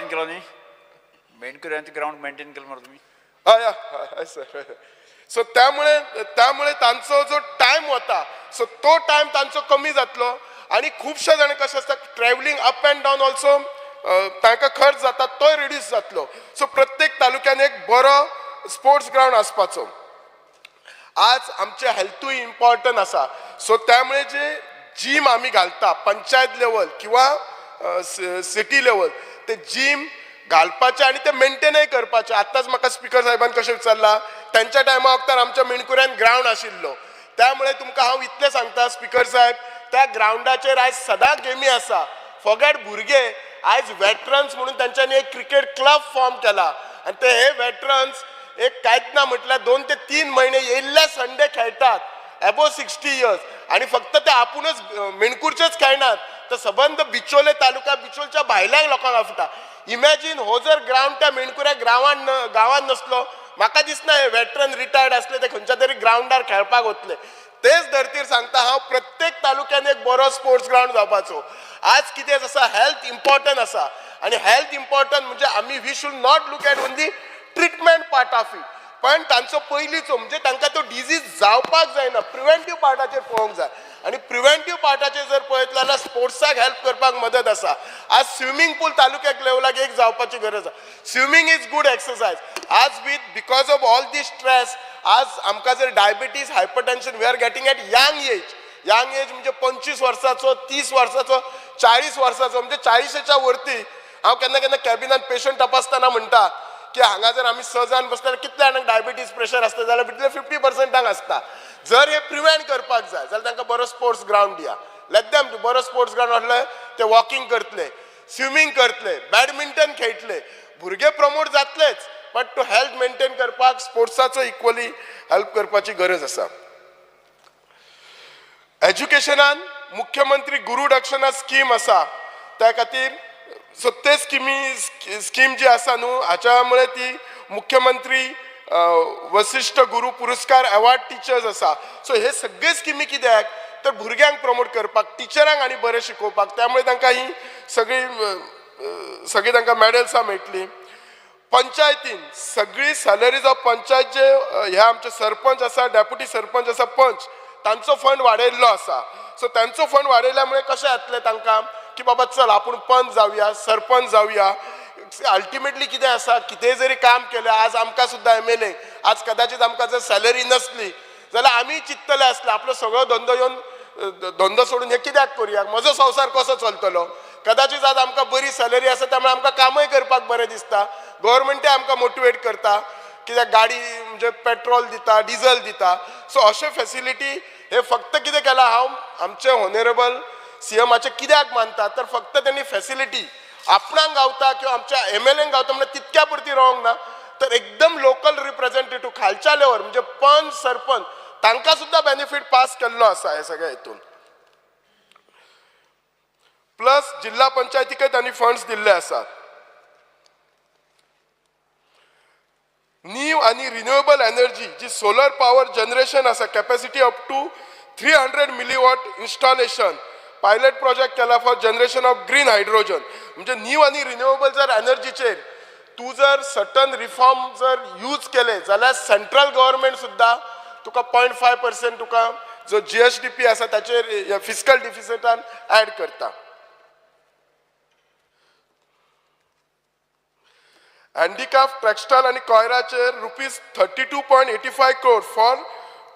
ग्राउंड मेंटेन केलं मरे तुम्ही. हय सर. सो त्यामुळे तांचो जो टायम वता सो तो टायम तांचो कमी जातलो. आणि खुबशे जाण कशें आसता travelling up and down also तांकां खर्च जाता तोय रिड्यूस जातलो. सो प्रत्येक तालुक्यान एक बरो स्पोर्ट्स ग्राउंड आसपाचो. आज आमचे हेल्थूय इम्पॉर्टंट आसा, सो त्यामुळे जे जीम आमी घालता पंचायत लेवल किंवा सिटी लेवल, ते जीम घालपाचे आणि ते मेंटेनय करपाचे. आतांच म्हाका स्पीकर साहेबान कशें विचारला, त्यांच्या टायमा वखदार आमच्या मेणकुऱ्यान ग्राउंड आशिल्लो. त्यामुळे तुमकां हांव इतलें सांगता स्पीकर साहेब, त्या ग्राउंडाचेर आयज सदां गेमी आसा. फॉगॅट भुरगे आयज वेटरन्स म्हणून तांच्यांनी एक क्रिकेट क्लब फॉर्म केला आणि ते हे वेटरन्स एक कांयच ना म्हटल्यार 2 ते 3 महिने येयल्ले संडे खेळटात अबोव 60 इयर्स. आणि फक्त ते आपुणच मेणकुरचेच खेळनात, तर सबंद बिचोले तालुका बिचोलच्या भायल्या लोकांक आफटा. इमॅजिन हो जर ग्राउंड त्या मेणकुऱ्या गांवांत नसलो, म्हाका दिसना हे वेटरन रिटायर्ड असले ते खंयच्या तरी ग्राउंडार खेळपाक वतले. तेच धर्तीर सांगता हांव, प्रत्येक तालुक्यान एक बरो स्पोर्ट्स ग्राउंड जावपाचो. आज कितें आसा, हेल्थ इम्पॉर्टंट आसा आणि हेल्थ इम्पॉर्टंट म्हणजे आमी we should not look at only treatment part of it, पण तांचो पयलींचो म्हणजे तांकां तो डिजीज जावपाक जायना, प्रिव्हेंटीव पार्टाचेर पळोवंक जाय. आणि प्रिव्हेंटीव पार्टाचेर जर पळयत जाल्यार स्पोर्ट्साक हेल्प करपाक मदत आसा. आज स्विमींग पूल तालुक्याक लेवलाक एक जावपाची गरज आसा. Swimming is good exercise. आज because of all this stress आज आमकां जर diabetes, hypertension we are getting at young age म्हणजे 25 वर्साचो, 30 वर्साचो, 40 वर्साचो, म्हणजे 40च्या वरती. हांव केन्ना केन्ना कॅबिनान पेशंट तपासतना म्हणटा की हांगा जर आमी 6 जाण बसता जाल्यार कितल्या जाणांक डायबिटीज प्रेशर आसता, जाल्यार भितरले 50% आसता. जर हे प्रिव्हेंट करपाक जाय जाल्यार तांकां बरो स्पोर्ट्स ग्राउंड दिया. लेट देम बरो स्पोर्ट्स ग्राउंड आसले ते वॉकिंग करतले, स्विमींग करतले, बॅडमिंटन खेळटले, भुरगे प्रमोट जातलेच, बट टू हेल्थ मेंटेन करपाक स्पोर्ट्साचो इक्वली हेल्प करपाची गरज आसा. एज्युकेशनान मुख्यमंत्री गुरू दक्षिणा स्कीम आसा, त्या खातीर सो ते स्कीम जी आसा न्हू, हाच्या ती मुख्यमंत्री वसिष्ठ गुरु पुरस्कार अवॉर्ड टीचर्स आसा. सो हे सगळे स्किमी कित्याक तर भुरग्यांक प्रमोट करपाक, टिचरांक आनी बरें शिकोवपाक. त्यामुळे तांकां ही सगळी तांकां मेडल्सां मेळटली. पंचायतीन सगळी सॅलरीज ऑफ पंचायत जे हे आमचे सरपंच आसा, डेप्युटी सरपंच आसा, पंच, तांचो फंड वाडयल्लो आसा. सो तांचो फंड वाडयल्यामुळे कशें जातलें तांकां की बाबा चल आपूण पंच जावया, सरपंच जावया. अल्टिमेटली कितें आसा, कितेंय जरी काम केलें, आज आमकां सुद्दां MLA आज कदाचित आमकां जर सॅलरी नसली जाल्यार आमी चिंततले आसले आपलो सगळो धंदो सोडून हे कित्याक करूया, म्हजो संवसार कसो चलतलो. कदाचित आज आमकां बरी सॅलरी आसा त्यामुळे आमकां कामय करपाक बरें दिसता. गव्हर्मेंटय आमकां मोटिवेट करता, कित्याक गाडी म्हणजे पेट्रोल दिता, डिझल दिता. सो अशे फॅसिलिटी हे फक्त कितें केलां हांव आमचे ऑनरेबल CMाचे कित्याक मानता, तर फक्त त्यांनी फॅसिलिटी आपणाक गावता किंवा आमच्या MLAंक गावता म्हणजे तितक्या पुरती रावंक ना, तर एकदम लोकल रिप्रेझेंटेटिव्ह खालच्या लेवल म्हणजे पंच, सरपंच तांकां सुद्धा बेनिफिट पास केल्लो आसा हे सगळ्या हितून. प्लस जिल्हा पंचायतीकय त्यांनी फंड्स दिल्ले आसात. न्यू आणि रिन्युएबल एनर्जी जी सोलर पॉवर जनरेशन आसा, capacity up to 300 milliwatt installation pilot project केला for generation of green hydrogen. म्हणजे न्यू आणि रिन्युएबल जर एनर्जीचेर तू जर सर्टन रिफॉर्म जर यूज केले जाल्यार सेंट्रल गव्हर्नमेंट सुद्धा तुका 0.5% तुका जो GSDP आसा ताचेर फिस्कल डिफिसिटान ऍड करता. हँडिक्राफ्ट टेक्सटायल आणि कॉयराचेर ₹32.85 crore for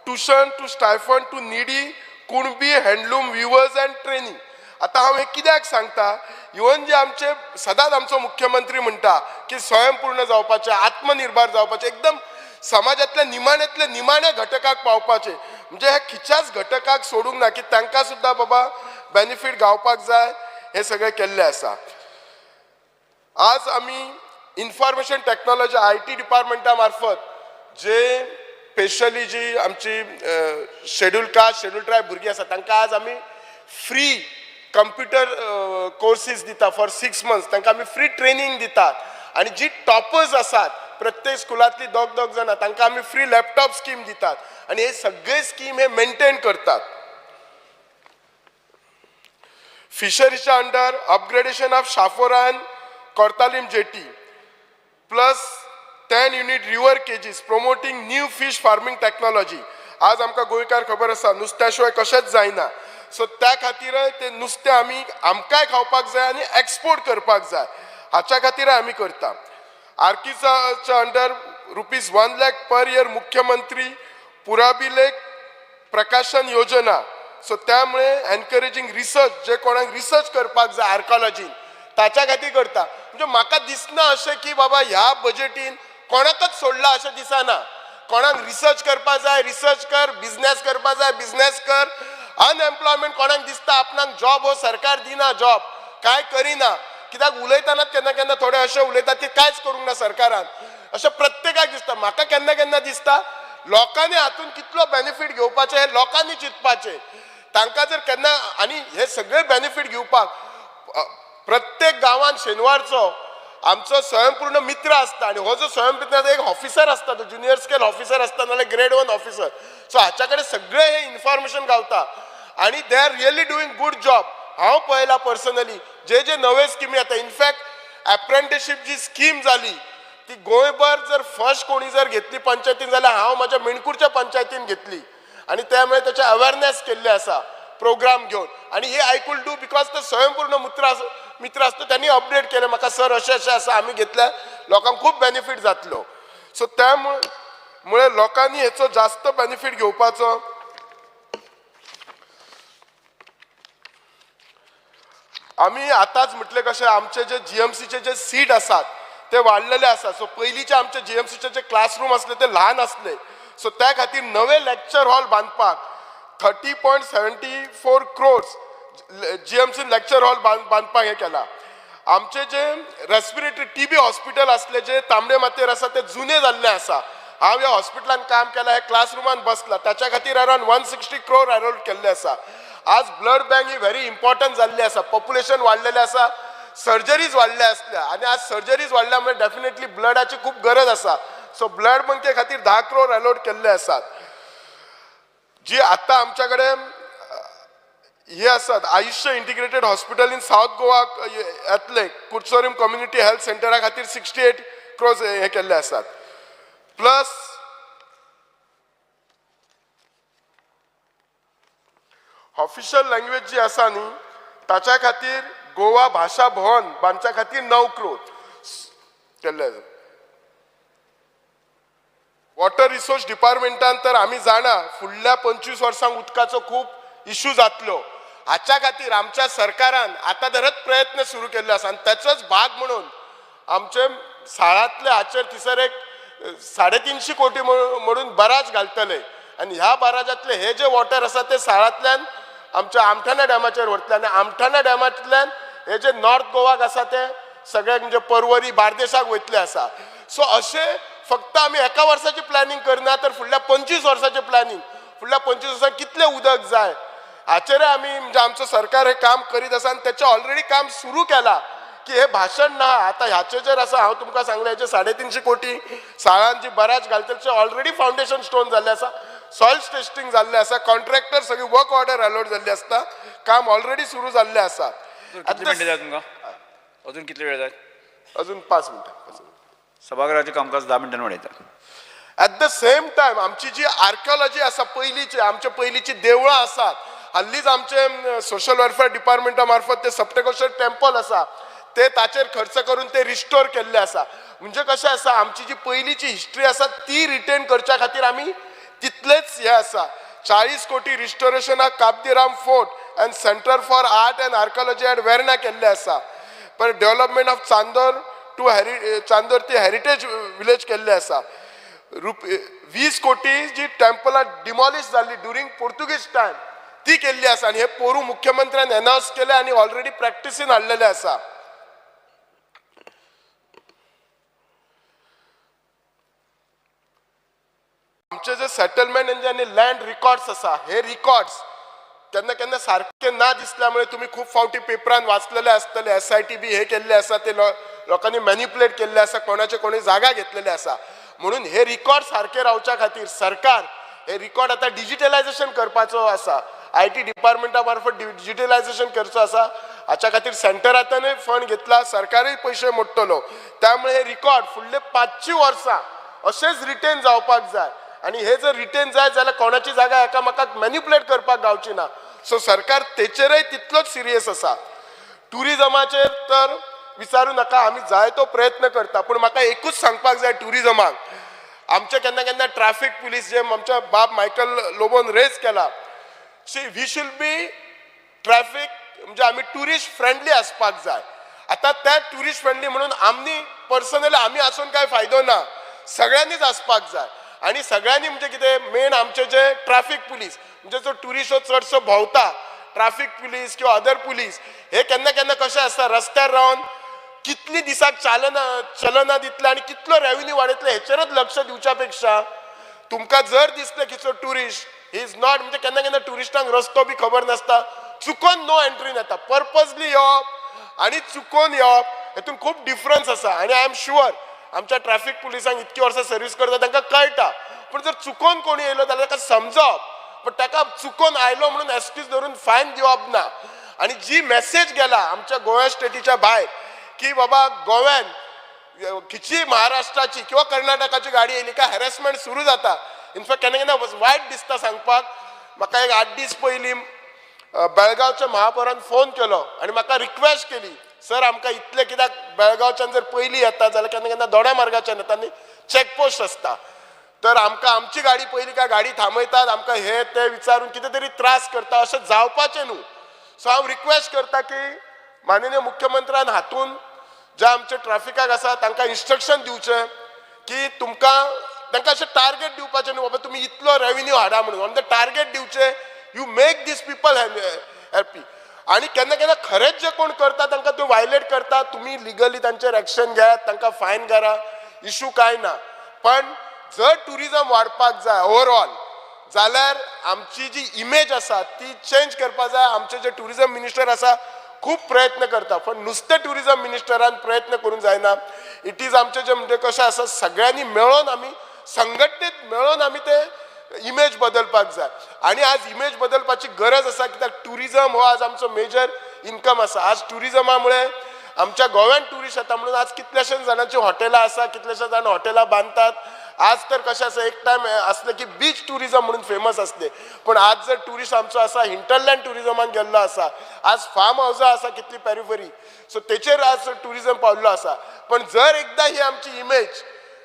tuition to stipend to needy Kunbi handloom weavers and training. आता हांव हे कित्याक सांगता, इवन जे आमचे सदांच आमचो मुख्यमंत्री म्हणटा की स्वयंपूर्ण जावपाचे, आत्मनिर्भर जावपाचे, एकदम समाजातल्या निमाण्यांतले निमाण्या घटकाक पावपाचे. म्हणजे हे खिच्याच घटकाक सोडूंक ना की तांकां सुद्दां बाबा बेनिफीट गावपाक जाय, हे सगळे केल्ले आसा. आज आमी इन्फॉर्मेशन टेक्नॉलॉजी IT डिपार्टमेंटा मार्फत जे स्पेशली जी आमची शेड्यूल कास्ट शेड्यूल ट्रायब भुरगीं आसा तांकां आज आमी फ्री कंप्युटर कोर्सीस दिता फॉर 6 months. तांकां आमी फ्री ट्रेनिंग दितात. आणि जी टॉपर्स आसात प्रत्येक स्कुलांतली 2-2 जाणां तांकां आमी फ्री लॅपटॉप स्कीम दितात. आणि हे सगळे स्कीम हे मेंटेन करतात. फिशरीच्या अंडर अपग्रेडेशन ऑफ शाफोरान Cortalim jetty plus 10 unit river cages promoting new fish farming technology. आज आमकां गोंयकार खबर आसा नुस्त्या शिवाय कशेंच जायना. सो त्या खातीर ते नुस्तें आमी आमकांय खावपाक जाय आनी एक्सपोर्ट करपाक जाय, हाच्या खातीर आमी करता. आर्किसाच्या अंडर ₹1 lakh पर इयर मुख्यमंत्री पुराबिलेक प्रकाशन योजना. सो त्यामुळे एनकरेजिंग रिसर्च, जे कोणाक रिसर्च करपाक जाय आर्कॉलॉजीन ताच्या खातीर करता. म्हणजे म्हाका दिसना अशें की बाबा ह्या बजेटीन कोणाकच सोडला अशें दिसना. कोणाक रिसर्च करपाक जाय रिसर्च कर, बिझनेस करपाक जाय बिझनेस कर. अनएम्प्लॉयमेंट कोणाक दिसता आपणाक जॉब हो सरकार दिना, जॉब काय करिना, कित्याक उलयतानाच केन्ना केन्ना थोडे अशें उलयतात की कांयच करूंक ना सरकारान, अशें प्रत्येकाक दिसता. म्हाका केन्ना केन्ना दिसता लोकांनी हातून कितलो बेनिफीट घेवपाचे हे लोकांनी चिंतपाचे. तांकां जर केन्ना आनी हे सगळे बेनिफीट घेवपाक प्रत्येक गांवांत शेनवारचो आमचो स्वयंपूर्ण मित्र असता. आणि हो जो स्वयंपूर्ण एक ऑफिसर असता, तो ज्युनियर स्केल ऑफिसर असता नाल्यार ग्रेड 1 ऑफिसर. सो हाच्या कडेन सगळे हे इन्फॉर्मेशन गावता आणि they are really doing good job. हांव पळयला पर्सनली जे जे नवे स्किमी येता. इनफॅक्ट अप्रेंटिसशीप जी स्कीम जाली ती गोंयभर जर फर्स्ट कोणी जर घेतली पंचायतीन जाल्यार हांव म्हाज्या मेणकुरच्या पंचायतीन घेतली. आणि त्यामुळे त्याचे अवेअरनेस केल्ले आसा प्रोग्राम घेवन. आणि हे आय कुड डू बिकॉज ते स्वयंपूर्ण मित्र असतो त्यांनी अपडेट केले म्हाका सर अशें अशें आसा आमी घेतल्या लोकांक खूब बेनिफीट जातलो. सो त्यामुळे लोकांनी हेचो जास्त बेनिफीट घेवपाचो. आमी आतांच म्हटले कशें आमचे जे GMCचे जे सीट आसात ते वाडलेले आसा. सो पयलींचे आमचे GMCचे जे क्लासरूम असले ते ल्हान असले. सो त्या खातीर नवे लेक्चर हॉल बांदपाक 30.74 crores GMC लेक्चर हॉल बांदपाक हे केला. आमचे जे रेस्पिरेटरी TB हॉस्पिटल असले जे तांबडे मातयेर आसा ते जुने जाल्ले आसा. हांव ह्या हॉस्पिटलान काम केलां, हे क्लासरुमान बसला, ताच्या खातीर अरावंड 160 crore अलोट केल्ले आसा. आज ब्लड बँक ही व्हेरी इम्पॉर्टंट जाल्ली आसा. पॉप्युलेशन वाडलेलें आसा, सर्जरीज वाडल्या आसल्या आणि आज सर्जरीज वाडल्यामुळे डेफिनेटली ब्लडाची खूप गरज आसा. सो ब्लड बँके खातीर 10 crore अलोट केल्ले आसात. जी आता आमच्याकडे हे आसात आयुष्य integrated hospital in south Goa येतले कुडचोरीम कम्युनिटी हेल्थ सेंटरा खातीर 68 crores हे केल्ले आसात. प्लस ऑफिशियल लँग्वेज जी आसा न्ही ताच्या खातीर गोवा भाषा भवन बांदच्या खातीर 9 crores केल्ले आसा. वॉटर रिसोर्स डिपार्टमेंटान तर आमी जाणा फुडल्या 25 वर्सांक उदकाचो खूब इश्यू जातलो. हाच्या खातीर आमच्या सरकारान आता धरत प्रयत्न सुरू केल्ले आसा. आनी ताचोच भाग म्हणून आमचे साळांतले हाचेर थिसर एक 350 कोटी म्हणून बराज घालतले. आणि ह्या बराजातले हे जे वॉटर आसा ते साळांतल्यान आमच्या आमठाणा डॅमाचेर वरतले. आनी आमठाणा डॅमांतल्यान हे जे नॉर्थ गोवाक आसा ते सगळे म्हणजे पर्वरी बार्देशाक वयतले आसा. सो अशें फक्त आमी एका वर्साची प्लॅनिंग करना तर फुडल्या 25 वर्साचें प्लॅनिंग, फुडल्या 25 वर्सांक कितले उदक जाय हाचेर आमी म्हणजे आमचो सरकार हे काम करीत आसा. आनी तेचें ऑलरेडी काम सुरू केलां की हे भाशण ना आता ह्याचेर आसा. हांव तुमकां सांगलें हेचे 350 कोटी साळांत जी बराज घालतले ऑलरेडी फावंडेशन स्टोन जाल्ले आसा. सॉइल टेस्टिंग जाल्लें आसा कॉन्ट्रॅक्टर सगळी वर्क ऑर्डर अलॉट जाल्ली आसता काम ऑलरेडी सुरू जाल्लें आसा कितले मिनटं जाय तुमकां अजून कितले वेळ जाय अजून 5 मिनटां सभागृहाचें कामकाज 10 मिनटांनी वाडयता ॲट द सेम टायम आमची जी आर्किओलॉजी आसा पयलींची आमचे पयलींची देवळां आसात हाल्लीच आमचे सोशल वेलफेअर डिपार्टमेंटा मार्फत ते सप्तकोशर टेम्पल आसा ते ताचेर खर्च करून ते रिस्टोर केल्ले आसा म्हणजे कशें आसा आमची जी पयलींची हिस्ट्री आसा ती रिटेन करच्या खातीर आमी तितलेच हे आसा 40 कोटी रिस्टोरेशनाक Cabo de Rama fort and centre for art and archaeology at Verna केल्ले आसा पण development of Chandor to Chandor ती हेरिटेज विलेज केल्ले आसा 20 कोटी जी टेम्पलां डिमॉलिश जाल्ली ड्युरींग पोर्तुगीज टायम ती केल्ली आसा आनी हे पोरू मुख्यमंत्र्यान अनाउन्स केले आनी ऑलरेडी प्रॅक्टिसीन हाडलेले आसा आमचे जे सेटलमेंट आनी लँड रिकॉर्ड्स आसा हे रिकॉर्ड्स केन्ना केन्ना सारखे ना दिसल्यामुळे तुम्ही खूप फावटी पेपरान वाचलेले आसतले SIT हे केल्ले आसा ते लोकांनी मॅन्युप्युलेट केल्ले आसा कोणी जागा घेतलेले आसा म्हणून हे रिकॉर्ड सारखे रावच्या खातीर सरकार हे रिकॉर्ड आता डिजिटलायझेशन करपाचो आसा IT डिपार्टमेंटा मार्फत डिजिटलायझेशन करचो आसा हाच्या खातीर सेंटरांतूय फंड घेतला सरकारूय पयशे मोडटलो त्यामुळे हे रिकॉर्ड फुडले 500 वर्सां अशेंच रिटेन जावपाक जाय आणि हे जर रिटेन जाय जाल्यार कोणाची जागा एकामेकाक मॅन्युप्युलेट करपाक गावची ना सो सरकार तेचेरय तितलोच सिरियस आसा टुरिजमाचेर तर विचारू नका आमी जाय तो प्रयत्न करता पण म्हाका एकूच सांगपाक जाय टुरिजमाक आमचे केन्ना केन्ना ट्रॅफिक पुलीस जे आमच्या बाब मायकल लोबोन रेज केला see we should be traffic म्हणजे आमी ट्युरिस्ट फ्रेंडली आसपाक जाय आता त्या ट्युरिस्ट फ्रेंडली म्हणून आमनी पर्सनली आमी आसून काय फायदो ना सगळ्यांनीच आसपाक जाय आणि सगळ्यांनी म्हणजे कितें मेन आमचे जे ट्रॅफिक पुलीस म्हणजे जो ट्युरिस्ट चडसो भोंवता ट्रॅफिक पुलीस किंवा अदर पुलीस हे केन्ना केन्ना कशें आसता रस्त्यार रावन कितली दिसाक चलना दितले आणि कितलो रेव्हेन्यू वाडयतले हेचेरच लक्ष दिवच्या पेक्षा तुमकां जर दिसलें की तो ट्युरिस्ट ही इज नॉट म्हणजे केन्ना केन्ना ट्युरिस्टांक रस्तो बी खबर नासता चुकोन नो एंट्रीन येता पर्पजली येवप आनी चुकोन येवप हेतून खूब डिफरन्स आसा आनी आय एम शुअर आमच्या ट्रॅफिक पुलिसांक इतकी वर्सां सर्वीस करता तांकां कळटा पण जर चुकोन कोणी येयलो जाल्यार ताका समजप पण ताका चुकोन आयलो म्हणून एक्सक्यूज धरून फायन दिवप ना आणि जी मेसेज गेला आमच्या गोवा स्टेटीच्या भायर की बाबा गोव्यान खिची महाराष्ट्राची किंवा कर्नाटकाची गाडी येयली काय हॅरेसमेंट सुरू जाता इनफॅक्ट केन्ना केन्ना वायट दिसता सांगपाक म्हाका एक 8 दीस पयलीं बेळगांवच्या महापौरान फोन केलो आनी म्हाका रिक्वेस्ट केली सर आमकां इतले कित्याक बेळगांवच्यान जर पयलीं येता जाल्यार केन्ना केन्ना दोड्या मार्गाच्यान येता आनी चॅकपोस्ट आसता तर आमकां आमची गाडी पयलीं काय गाडी थांबयतात आमकां हे ते विचारून कितें तरी त्रास करता अशें जावपाचें न्हू सो हांव रिक्वेस्ट करता की माननीय मुख्यमंत्र्यान हातून जे आमचे ट्रॅफिकाक आसा तांकां इन्स्ट्रक्शन दिवचें की तुमकां तांकां अशें टार्गेट दिवपाचें न्हू बाबा तुमी इतलो रेव्हेन्यू हाडा म्हणून ऑन द टार्गेट दिवचें you make these people happy आणि केन्ना केन्ना खरेंच जे कोण करता तांकां त्यो वायलेट करता तुमी लिगली तांचेर एक्शन घेयात तांकां फायन करा इशू काय ना पण जर टुरिजम वाडपाक जाय ओवरऑल जाल्यार आमची जी इमेज आसा ती चेंज करपाक जाय आमचे जे टुरिजम मिनिस्टर आसा खूब प्रयत्न करता पण नुसते टुरिजम मिनिस्टरान प्रयत्न करूंक जायना इट इज आमचे जे म्हणजे कशें आसा सगळ्यांनी मेळोन आमी संघटीत मेळोन आमी ते इमेज बदलपाक जाय आणि आज इमेज बदलपाची गरज आसा कित्याक टुरिजम हो आज आमचो मेजर इन्कम आसा आज टुरिजमा मुळे आमच्या गोव्यान टुरिस्ट येता म्हणून आज कितलेशे जाणांची हॉटेलां आसा कितलेशे जाण हॉटेलां बांदतात आज तर कशें आसा एक टायम आसलें की बीच टुरिजम म्हणून फेमस आसले पण आज जर टुरिस्ट आमचो आसा हिंटरलँड टुरिजमान गेल्लो आसा आज फार्म हावसां आसा कितली पेरिफरी सो तेचेर आज टुरिजम पावल्लो आसा पण जर एकदां ही आमची इमेज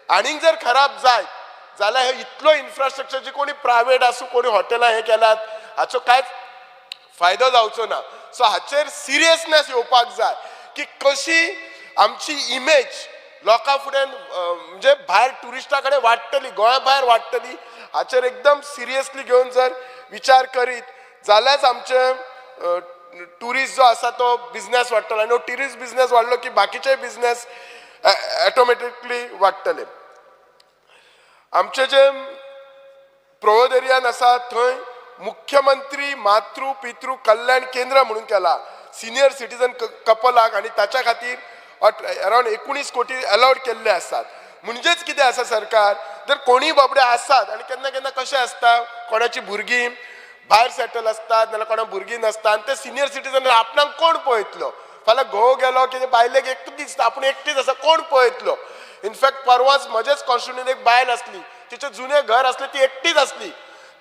आनीक जर खराब जायत जाल्यार हे इतलो इन्फ्रास्ट्रक्चर जी कोणी प्रायवेट आसूं कोणी हॉटेलां हे केल्यात हाचो कांयच फायदो जावचो ना सो हाचेर सिरियसनेस येवपाक जाय की कशी आमची इमेज लोकां फुडें म्हणजे भायर टुरिस्टां कडेन वाडटली गोंया भायर वाडटली हाचेर एकदम सिरियसली घेवन जर विचार करीत जाल्यारच आमचे टुरिस्ट जो आसा तो बिझनेस वाडटलो आनी टुरिस्ट बिझनेस वाडलो की बाकीचे बिझनेस ऑटोमॅटिकली वाडटले आमचे जे प्रौढ एरियान आसा थंय मुख्यमंत्री मातृ पितृ कल्याण केंद्र म्हणून केला सिनियर सिटीजन कपलाक आणि ताच्या खातीर अरावंड 19 कोटी अलाउड केल्ले आसात म्हणजेच कितें आसा सरकार जर कोणी बाबडे आसात आणि केन्ना केन्ना कशें आसता कोणाची भुरगीं भायर सेटल असतात नाल्यार कोणा भुरगीं नासता आनी ते सिनियर सिटीजन आपणाक कोण पळयतलो फाल्यां घोव गेलो की बायलेक एकटो दिसता आपूण एकटीच आसा कोण पळयतलो इनफॅक्ट परवांच म्हजेच कॉन्स्टिट्युएंट एक बायल आसली तिचें जुनें घर आसलें ती एकटीच आसली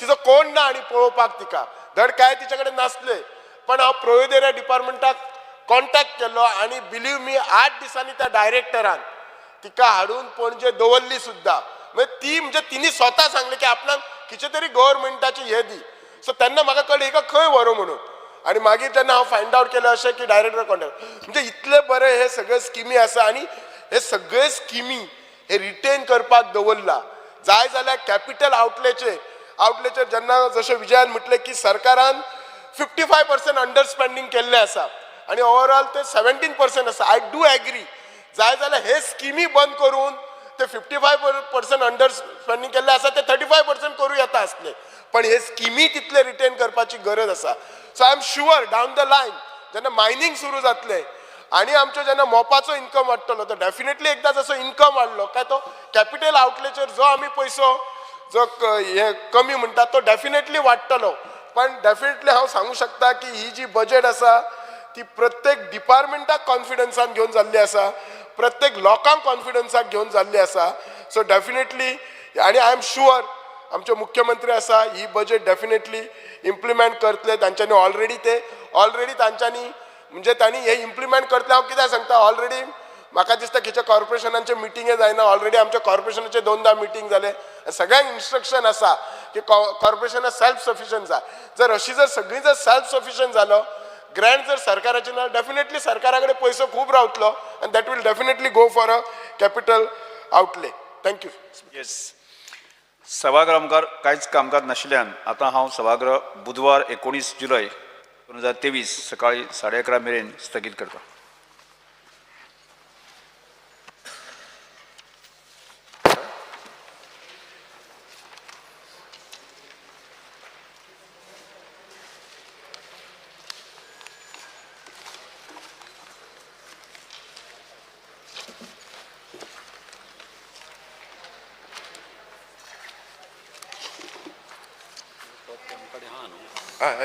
तिचो कोण ना आनी पळोवपाक तिका धड काय तिचे कडेन नासले पण हांव प्रोविडेरिया डिपार्टमेंटाक कॉन्टॅक्ट केल्लो आनी बिलीव मी 8 दिसांनी त्या डायरेक्टरान तिका हाडून पणजे दवरली सुद्दां ती म्हणजे तिणी स्वता सांगलें की आपणाक कितें तरी गव्हर्मेंटाची हे दी सो तेन्ना म्हाका कळ्ळें हिका खंय व्हरो म्हणून आनी मागीर जेन्ना हांव फायंड आवट केलें अशें की डायरेक्टर कॉन्टॅक्ट म्हणजे इतले बरे हे सगळे स्किमी आसा आनी हे सगळे स्किमी हे रिटेन करपाक दवरला जाय जाल्यार कॅपिटल आउटलेचेर जेन्ना जशें विजयान म्हटलें की सरकारान 55% अंडर स्पेंडींग केल्लें आसा आनी ओवरऑल ते 17% आसा आय डू एग्री जाय जाल्यार हे स्किमी बंद करून ते 55% अंडर स्पेंडींग केल्ले आसा ते 35% करूं येता आसले पण हे स्किमी तितले रिटेन करपाची गरज आसा so I am sure down the line जेन्ना मायनींग सुरू जातलें आनी आमचो जेन्ना मोपाचो इन्कम वाडटलो तो डेफिनेटली एकदा जसो इन्कम वाडलो काय तो कॅपिटल आउटलेचेर जो आमी पयसो जो हे कमी म्हणटा तो डेफिनेटली वाडटलो पण डेफिनेटली हांव सांगू शकता की ही जी बजेट आसा ती प्रत्येक डिपार्टमेंटाक कॉन्फिडन्सान घेवन जाल्ली आसा प्रत्येक लोकांक कॉन्फिडन्साक घेवन जाल्ली आसा सो डेफिनेटली आनी आय एम शुअर आमचे मुख्यमंत्री आसा ही बजेट डेफिनेटली इम्प्लिमेंट करतले तांच्यांनी ऑलरेडी तांच्यांनी म्हणजे तांणी हे इम्प्लिमेंट करतले हांव कित्याक सांगता ऑलरेडी म्हाका दिसता खंयच्या कॉर्पोरेशनांचे मिटिंगे जायना ऑलरेडी आमच्या कॉर्पोरेशनाचे 2दा मिटींग जाले सगळ्यांक इन्स्ट्रक्शन आसा की कॉर्पोरेशनां सेल्फ सफिशियंट जाय जर अशी जर सगळीं जर सेल्फ सफिशियंट जालो ग्रँट जर सरकाराचे ना डेफिनेटली सरकारा कडेन पयसो खूब रावतलो आनी that will definitely go for a capital outlay thank you yes सभागृहांकार कांयच कामकाज नाशिल्ल्यान आतां हांव सभागृह बुधवार 19 जुलय 2023 सकाळी 11:30 मेरेन स्थगीत करता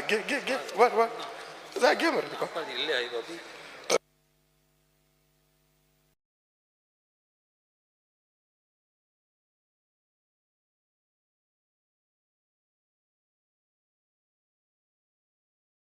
घे वर जा घे मरे तुका